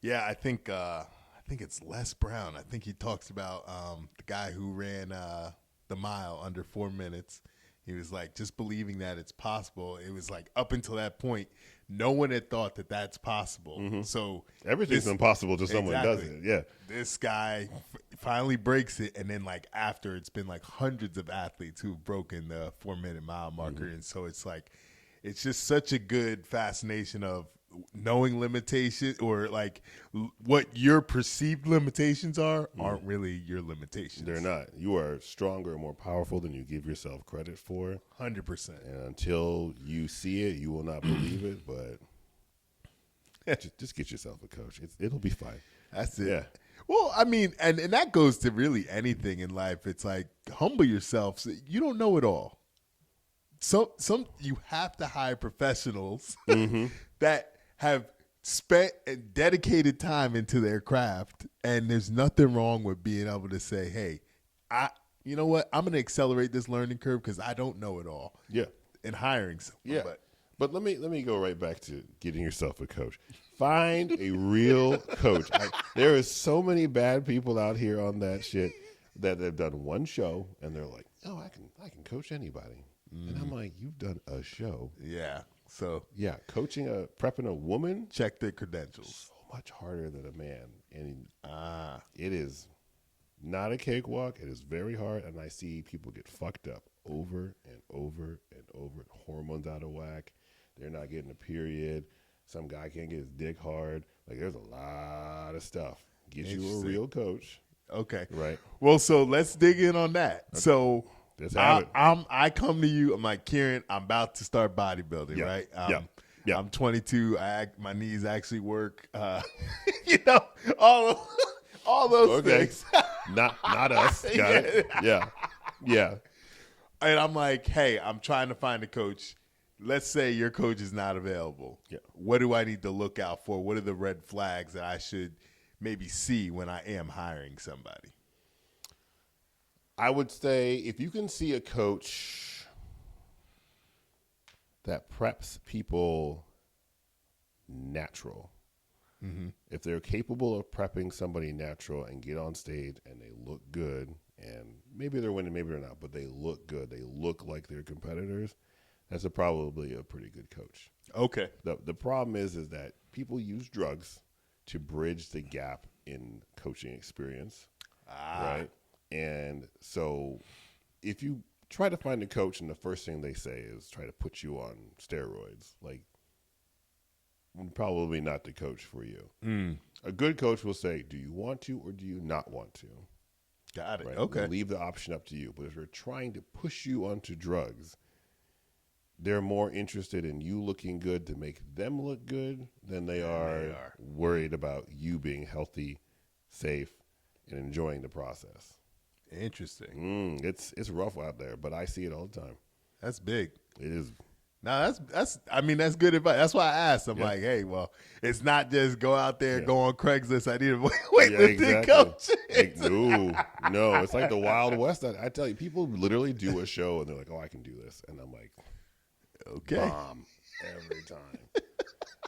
Yeah, I think it's Les Brown. I think he talks about the guy who ran the mile under 4 minutes. He was like, just believing that it's possible. It was like up until that point, no one had thought that that's possible. Mm-hmm. So everything's impossible till someone does it. Yeah, this guy finally breaks it, and then like after, it's been like hundreds of athletes who've broken the 4 minute mile marker, and so it's like it's just such a good fascination of knowing limitations, or like what your perceived limitations aren't really your limitations. They're not. You are stronger and more powerful than you give yourself credit for. 100%. And until you see it, you will not believe it. But just get yourself a coach. It'll be fine. That's it. Yeah. Well, I mean, and that goes to really anything in life. It's like, humble yourself. So you don't know it all. So you have to hire professionals that have spent and dedicated time into their craft, and there's nothing wrong with being able to say, hey, you know what, I'm going to accelerate this learning curve because I don't know it all. Yeah. And hiring someone. Yeah. But let me go right back to getting yourself a coach. Find a real coach. There is so many bad people out here on that shit that have done one show and they're like, oh, I can coach anybody. And I'm like, you've done a show. Yeah. So yeah, prepping a woman, check their credentials. So much harder than a man, and it is not a cakewalk. It is very hard, and I see people get fucked up over and over and over. Hormones out of whack. They're not getting a period. Some guy can't get his dick hard. Like, there's a lot of stuff. Get you a real coach. Okay. Right. Well, so let's dig in on that. Okay. So I come to you. I'm like, Kiran, I'm about to start bodybuilding, right? Yeah. I'm 22. My knees actually work. All those things. not us. Got it. Yeah. And I'm like, hey, I'm trying to find a coach. Let's say your coach is not available. Yeah. What do I need to look out for? What are the red flags that I should maybe see when I am hiring somebody? I would say if you can see a coach that preps people natural, if they're capable of prepping somebody natural and get on stage and they look good, and maybe they're winning, maybe they're not, but they look good, they look like they're competitors, that's probably a pretty good coach. Okay. The problem is that people use drugs to bridge the gap in coaching experience, right? And so if you try to find a coach and the first thing they say is try to put you on steroids, like, probably not the coach for you. A good coach will say, do you want to or do you not want to? Got it. Right? Okay. We'll leave the option up to you. But if they're trying to push you onto drugs, they're more interested in you looking good to make them look good than they are worried about you being healthy, safe, and enjoying the process. Interesting. It's rough out there, but I see it all the time. That's big. It is. No, that's good advice. That's why I asked. I'm like, hey, well, it's not just go out there, go on Craigslist. I need a weightlifting coach. No, it's like the Wild West. I tell you, people literally do a show and they're like, oh, I can do this. And I'm like, okay. Bomb every time.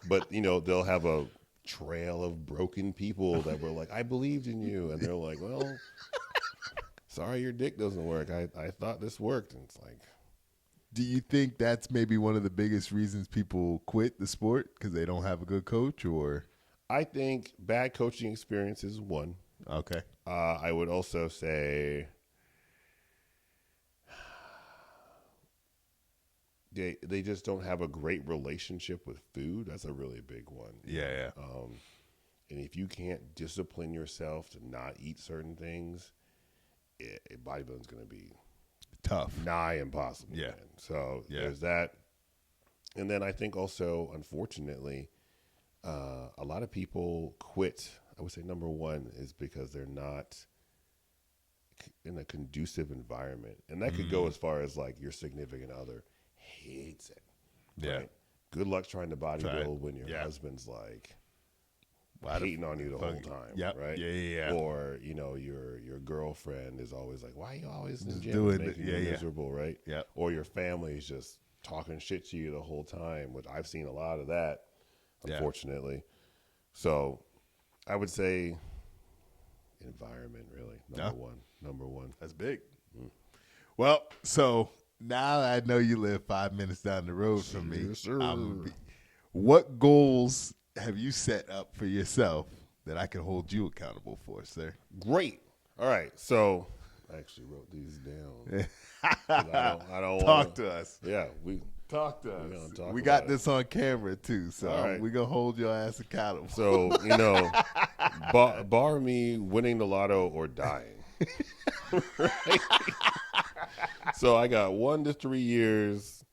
But, they'll have a trail of broken people that were like, I believed in you. And they're like, well, sorry, your dick doesn't work. I thought this worked. And it's like, do you think that's maybe one of the biggest reasons people quit the sport because they don't have a good coach? Or I think bad coaching experience is one. Okay. I would also say they just don't have a great relationship with food. That's a really big one. Yeah. And if you can't discipline yourself to not eat certain things, bodybuilding's going to be tough, nigh impossible. Yeah. Man. So there's that. And then I think also, unfortunately, a lot of people quit. I would say number one is because they're not in a conducive environment. And that could go as far as like your significant other hates it. Yeah. Right? Good luck trying to bodybuild when your husband's like hating on you the whole time. Yep. Right? Yeah. Or, your girlfriend is always like, why are you always in the gym? Doing making you miserable, right? Yeah. Or your family is just talking shit to you the whole time, which I've seen a lot of that, unfortunately. So I would say environment, really, number one. That's big. Well, so now I know you live 5 minutes down the road from me. Yes, sir. What goals have you set up for yourself that I can hold you accountable for, sir? Great. All right. So I actually wrote these down. I don't Talk to us. Yeah, Talk to us. Talk We got about this on camera too, so we're gonna hold your ass accountable. So bar me winning the lotto or dying. Right? So I got 1 to 3 years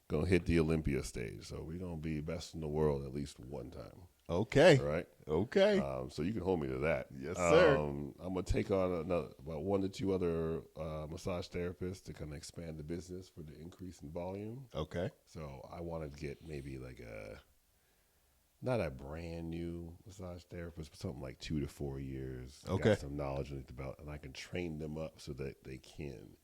gonna hit the Olympia stage. So we're gonna be best in the world at least one time. Okay. All right. Okay. So you can hold me to that. Yes, sir. I'm gonna take on about 1 to 2 other massage therapists to kind of expand the business for the increase in volume. Okay. So I want to get maybe like not a brand new massage therapist, but something like 2 to 4 years. Okay. Got some knowledge underneath the belt, and I can train them up so that they can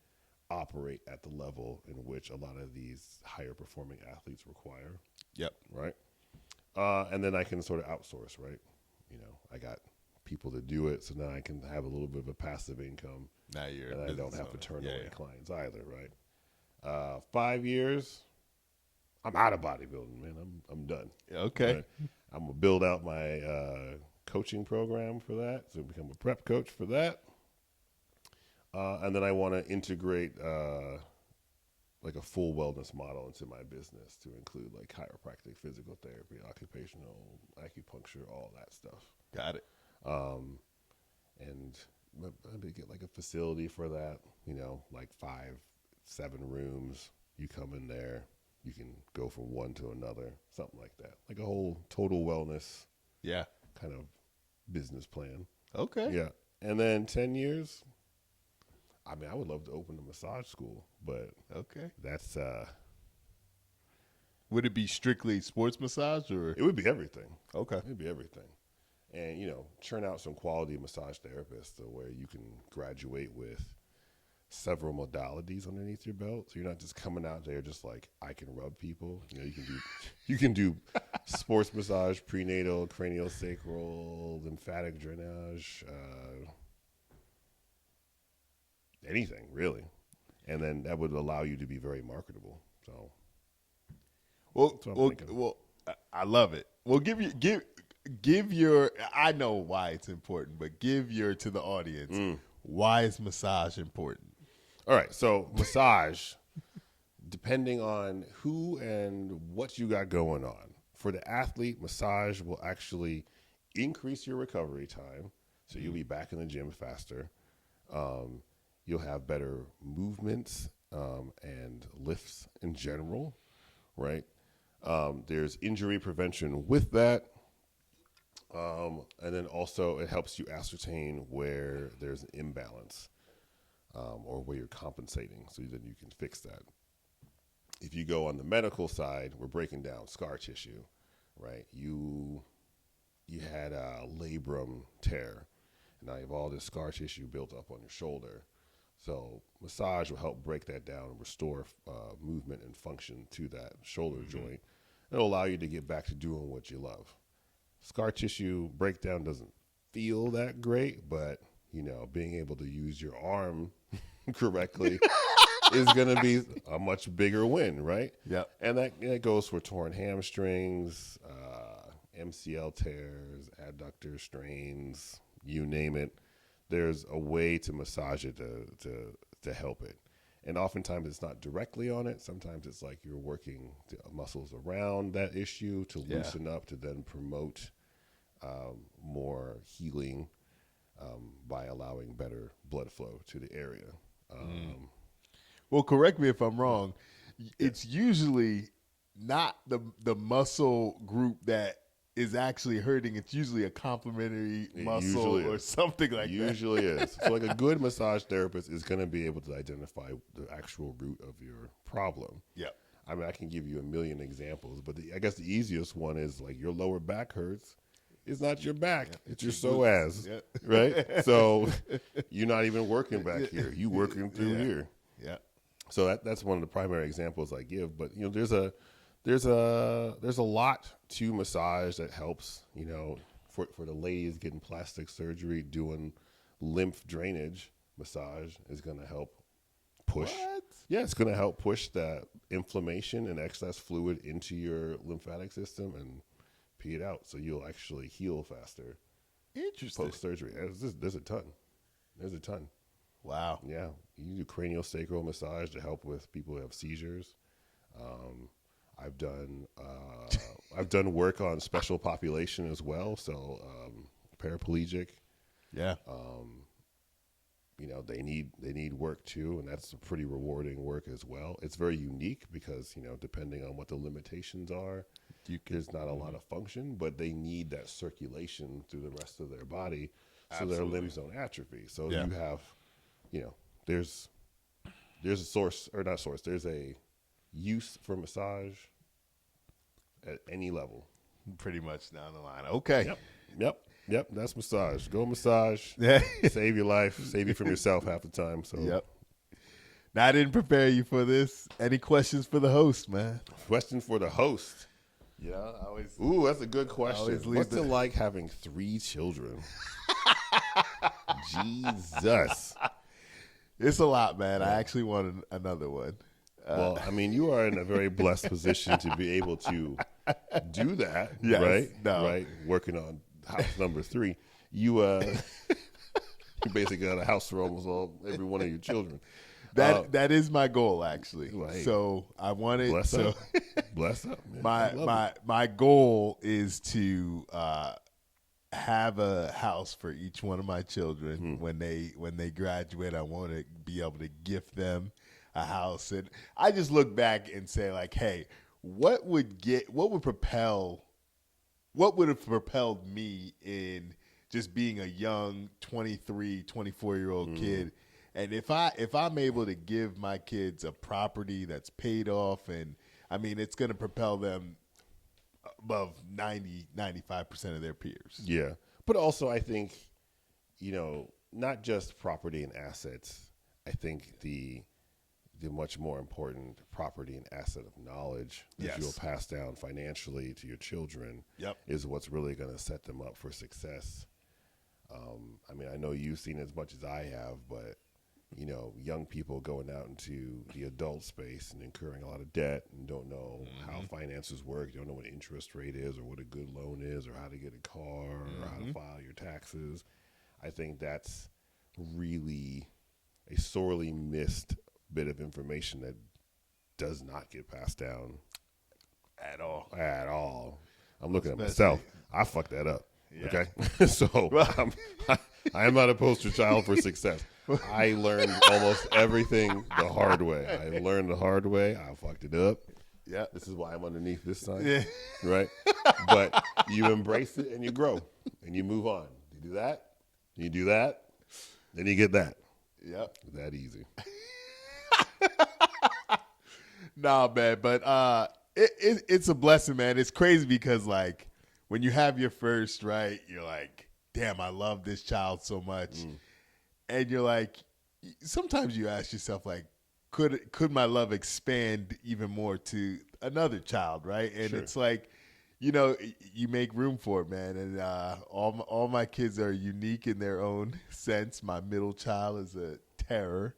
operate at the level in which a lot of these higher performing athletes require. Yep. Right. And then I can sort of outsource, right? I got people to do it, so now I can have a little bit of a passive income. Now you're and I don't have to turn away yeah. clients either, right? 5 years, I'm out of bodybuilding, man. I'm done. Okay. Right? I'm gonna build out my coaching program for that, so become a prep coach for that. And then I want to integrate like a full wellness model into my business to include like chiropractic, physical therapy, occupational, acupuncture, all that stuff. Got it. And maybe get like a facility for that, like 5-7 rooms. You come in there, you can go from one to another, something like that. Like a whole total wellness kind of business plan. Okay. Yeah. And then 10 years, I mean, I would love to open a massage school, but that's would it be strictly sports massage or it would be everything. Okay. It would be everything. And, churn out some quality massage therapists to where you can graduate with several modalities underneath your belt. So you're not just coming out there just like, I can rub people. You can do sports massage, prenatal, cranial sacral, lymphatic drainage, anything really. And then that would allow you to be very marketable. So Well, I love it. Well, give your. I know why it's important, but give your to the audience. Why is massage important? All right, so massage, depending on who and what you got going on. For the athlete, massage will actually increase your recovery time, so you'll be back in the gym faster. You'll have better movements and lifts in general, right? There's injury prevention with that. And then also it helps you ascertain where there's an imbalance or where you're compensating, so then you can fix that. If you go on the medical side, we're breaking down scar tissue, right? You had a labrum tear, and now you have all this scar tissue built up on your shoulder. So massage will help break that down and restore movement and function to that shoulder joint. It'll allow you to get back to doing what you love. Scar tissue breakdown doesn't feel that great, but, being able to use your arm correctly is going to be a much bigger win, right? Yep. And that goes for torn hamstrings, MCL tears, adductor strains, you name it. There's a way to massage it to help it. And oftentimes it's not directly on it. Sometimes it's like you're working the muscles around that issue to loosen up, to then promote more healing by allowing better blood flow to the area. Well, correct me if I'm wrong. It's usually not the muscle group that is actually hurting. It's usually a complementary muscle or something like that. Usually is. So like a good massage therapist is going to be able to identify the actual root of your problem. Yep. I mean, I can give you a million examples, but I guess the easiest one is like your lower back hurts. It's not your back. It's your psoas, right? So you're not even working back here. You working through here. Yeah. So that's one of the primary examples I give. But there's a lot to massage that helps. For the ladies getting plastic surgery, doing lymph drainage massage is going to help push. What? Yeah, it's going to help push that inflammation and excess fluid into your lymphatic system and pee it out, so you'll actually heal faster. Interesting. Post-surgery. There's a ton. There's a ton. Wow. Yeah. You do craniosacral massage to help with people who have seizures. I've done work on special population as well. So paraplegic. Yeah. They need work too, and that's a pretty rewarding work as well. It's very unique because depending on what the limitations are, there's not a lot of function, but they need that circulation through the rest of their body, so their limbs don't atrophy. So you have, there's a source, or not source. There's a use for massage at any level. Pretty much down the line. Okay. Yep. That's massage. Go massage. Save your life. Save you from yourself half the time. So. Yep. Now, I didn't prepare you for this. Any questions for the host, man? Question for the host. Ooh, that's a good question. What's it like having 3 children? Jesus. It's a lot, man. I actually want another one. Well, I mean, you are in a very blessed position to be able to do that, right? No. Right? Working on house number 3. You basically got a house for almost every one of your children. That is my goal, actually. Right. So I want it. Bless up, man. My goal is to have a house for each one of my children when they graduate. I want to be able to gift them a house, and I just look back and say, like, hey, what would have propelled me in just being a young 23, 24-year-old kid. And if I'm able to give my kids a property that's paid off, and I mean, it's going to propel them above 95% of their peers. Yeah. But also I think, not just property and assets. I think the much more important property and asset of knowledge that you'll pass down financially to your children is what's really going to set them up for success. I mean, I know you've seen as much as I have, but young people going out into the adult space and incurring a lot of debt and don't know how finances work, don't know what interest rate is or what a good loan is or how to get a car or how to file your taxes. I think that's really a sorely missed bit of information that does not get passed down At all. At all. I'm looking at myself. I fucked that up. Yeah. Okay. So I am not a poster child for success. I learned almost everything the hard way. I learned the hard way. I fucked it up. Yeah. This is why I'm underneath this sign. Yeah. Right? But you embrace it and you grow and you move on. You do that, you do that, then you get that. Yep. That easy. Nah, man, but it's a blessing, man. It's crazy because, like, when you have your first, right, you're like, damn, I love this child so much. And you're like, sometimes you ask yourself, like, could my love expand even more to another child, right? And Sure. it's like, you make room for it, man. And all my kids are unique in their own sense. My middle child is a terror,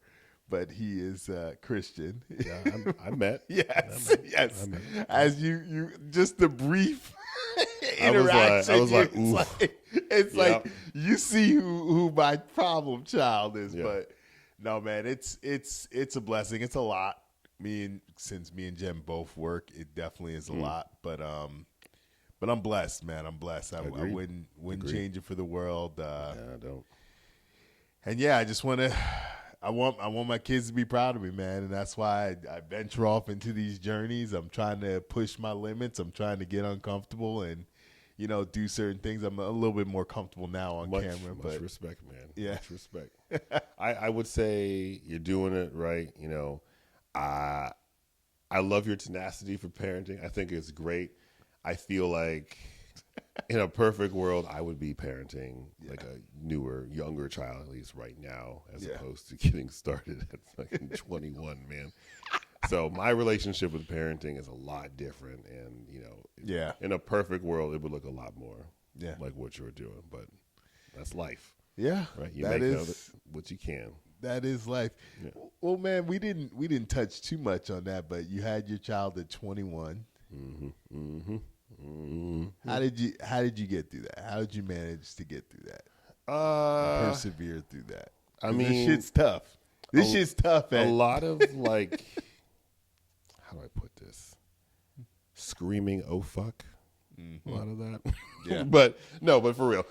but he is Christian. Yeah, I met. Yes. I met. As you just the brief interaction. I was like, it's like you see who my problem child is, Yeah. but no, man, it's a blessing. It's a lot. Since me and Jen both work, it definitely is a lot. But I'm blessed, man. I'm blessed. I wouldn't Agreed. change it for the world. Yeah, I don't. And yeah, I want my kids to be proud of me, man. And that's why I venture off into these journeys. I'm trying to push my limits. I'm trying to get uncomfortable and, do certain things. I'm a little bit more comfortable now on camera. Much respect, man. Yeah. Much respect. I would say you're doing it right. I love your tenacity for parenting. I think it's great. I feel like in a perfect world, I would be parenting like a newer, younger child, at least right now, as opposed to getting started at fucking 21, man. So my relationship with parenting is a lot different. And, in a perfect world, it would look a lot more like what you're doing. But that's life. Yeah. Right? You make of it what you can. That is life. Yeah. Well, man, we didn't touch too much on that, but you had your child at 21. How did you get through that? How did you manage to get through that? Persevere through that. This shit's tough. This shit's tough. A lot of like, how do I put this? Screaming, oh fuck. A lot of that. Yeah. but for real.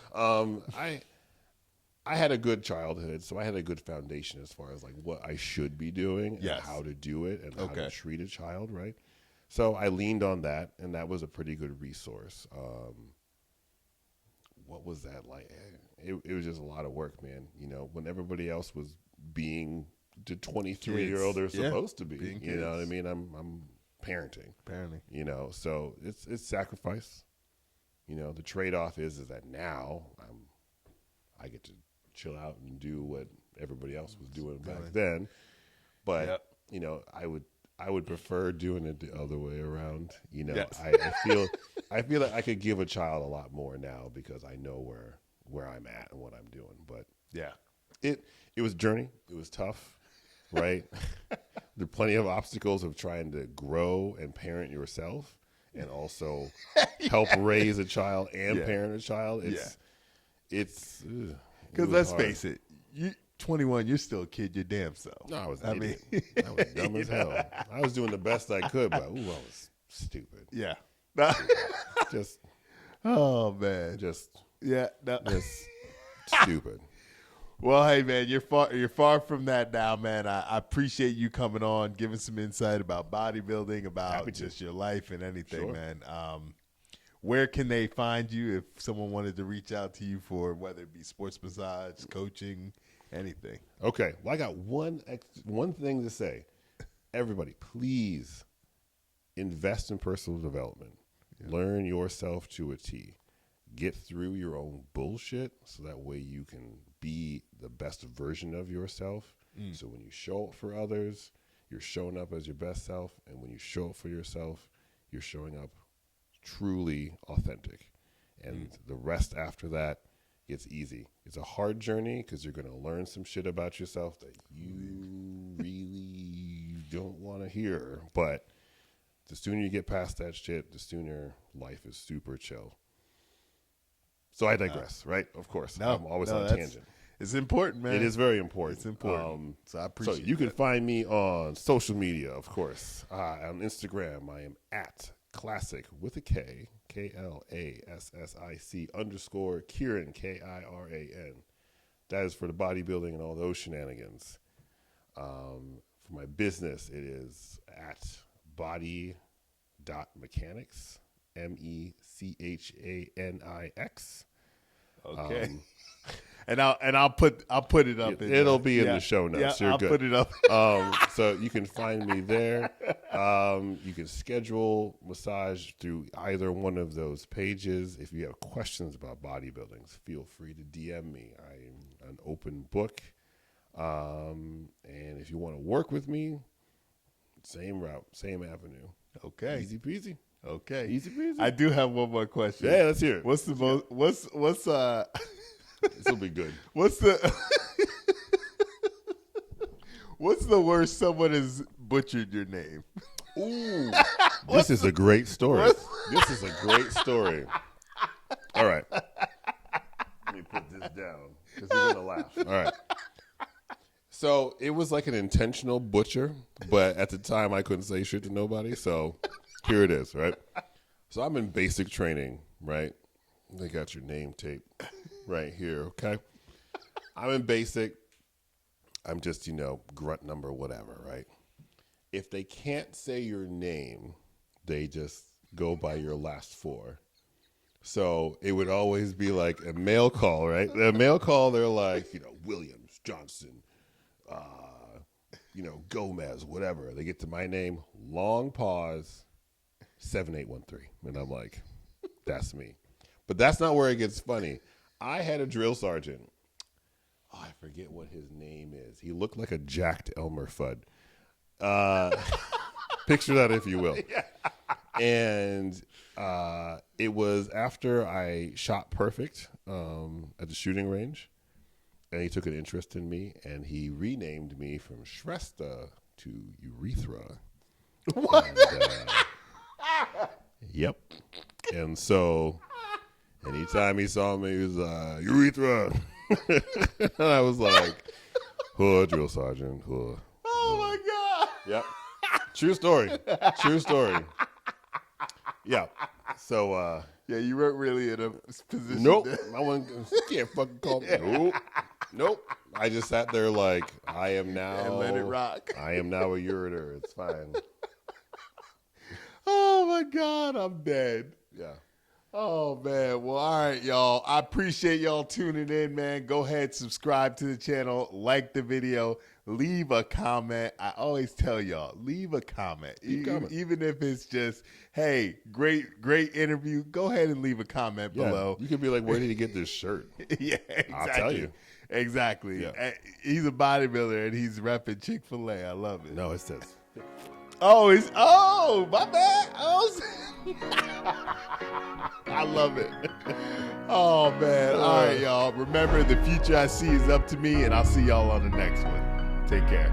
I had a good childhood, so I had a good foundation as far as like what I should be doing and how to do it and how to treat a child, right? So I leaned on that, and that was a pretty good resource. What was that like? It was just a lot of work, man. When everybody else was being the 23-year-old they're supposed to be. You know what I mean? I'm parenting. So it's sacrifice. The trade-off is that now I get to chill out and do what everybody else was doing back then. But I would prefer doing it the other way around. I feel like I could give a child a lot more now because I know where I'm at and what I'm doing. But it was a journey. It was tough, right? There are plenty of obstacles of trying to grow and parent yourself and also help raise a child and parent a child. It's because let's face it, you 21, you're still a kid, your damn self. No, I was dumb as hell. I was doing the best I could, but I was stupid. Yeah. Just oh man. Just stupid. Well, hey man, you're far from that now, man. I appreciate you coming on, giving some insight about bodybuilding, about just your life and anything, man. Where can they find you if someone wanted to reach out to you for whether it be sports massage, coaching, anything? Okay. Well, I got one thing to say. Everybody, please invest in personal development. Learn yourself to a T. Get through your own bullshit so that way you can be the best version of yourself. So when you show up for others, you're showing up as your best self. And when you show up for yourself, you're showing up truly authentic. And the rest after that gets easy. It's a hard journey because you're going to learn some shit about yourself that you really don't want to hear. But the sooner you get past that shit, the sooner life is super chill. So I digress, right? Of course. I'm always on a tangent. It's important, man. It is very important. It's important. So I appreciate it. So you can find me on social media, of course. On Instagram, I am at classic with a K, KLASSIC _ Kiran, KIRAN. That is for the bodybuilding and all those shenanigans. For my business, it is at body.mechanics, MECHANIX. Okay. And I'll put it up. It'll be in the show notes. Yeah, You're I'll good. put it up. So you can find me there. You can schedule massage through either one of those pages. If you have questions about bodybuilding, feel free to DM me. I'm an open book. And if you want to work with me, same route, same avenue. Okay. Easy peasy. Okay. Easy peasy. I do have one more question. Yeah, let's hear it. What's the most? What's This will be good. What's the What's the worst someone has butchered your name? Ooh, this is a great story. This is a great story. All right. Let me put this down because you're going to laugh. All right. So it was like an intentional butcher, but at the time I couldn't say shit to nobody. So here it is, right? So I'm in basic training, right? They got your name tape right here, okay? I'm in basic. I'm just, grunt number, whatever, right? If they can't say your name, they just go by your last four. So it would always be like a mail call, right? The mail call, they're like, Williams, Johnson, Gomez, whatever. They get to my name, long pause, 7813. And I'm like, that's me. But that's not where it gets funny. I had a drill sergeant. Oh, I forget what his name is. He looked like a jacked Elmer Fudd. Picture that, if you will. And it was after I shot perfect at the shooting range. And he took an interest in me. And he renamed me from Shrestha to Urethra. What? And, yep. And so anytime he saw me, he was Urethra. And I was like, drill sergeant. Oh my God. Yep. True story. True story. Yeah. So, yeah, you weren't really in a position. Nope. You can't fucking call me. Nope. I just sat there like, I am now. And let it rock. I am now a ureter. It's fine. Oh my God, I'm dead. Yeah. Oh, man. Well, all right, y'all. I appreciate y'all tuning in, man. Go ahead, subscribe to the channel, like the video, leave a comment. I always tell y'all, leave a comment. Even if it's just, hey, great interview, go ahead and leave a comment below. You could be like, where did he get this shirt? Yeah, exactly. I'll tell you. Exactly. Yeah. He's a bodybuilder, and he's repping Chick-fil-A. I love it. No, it says. My bad. I love it. Oh, man. All right, y'all. Remember, the future I see is up to me, and I'll see y'all on the next one. Take care.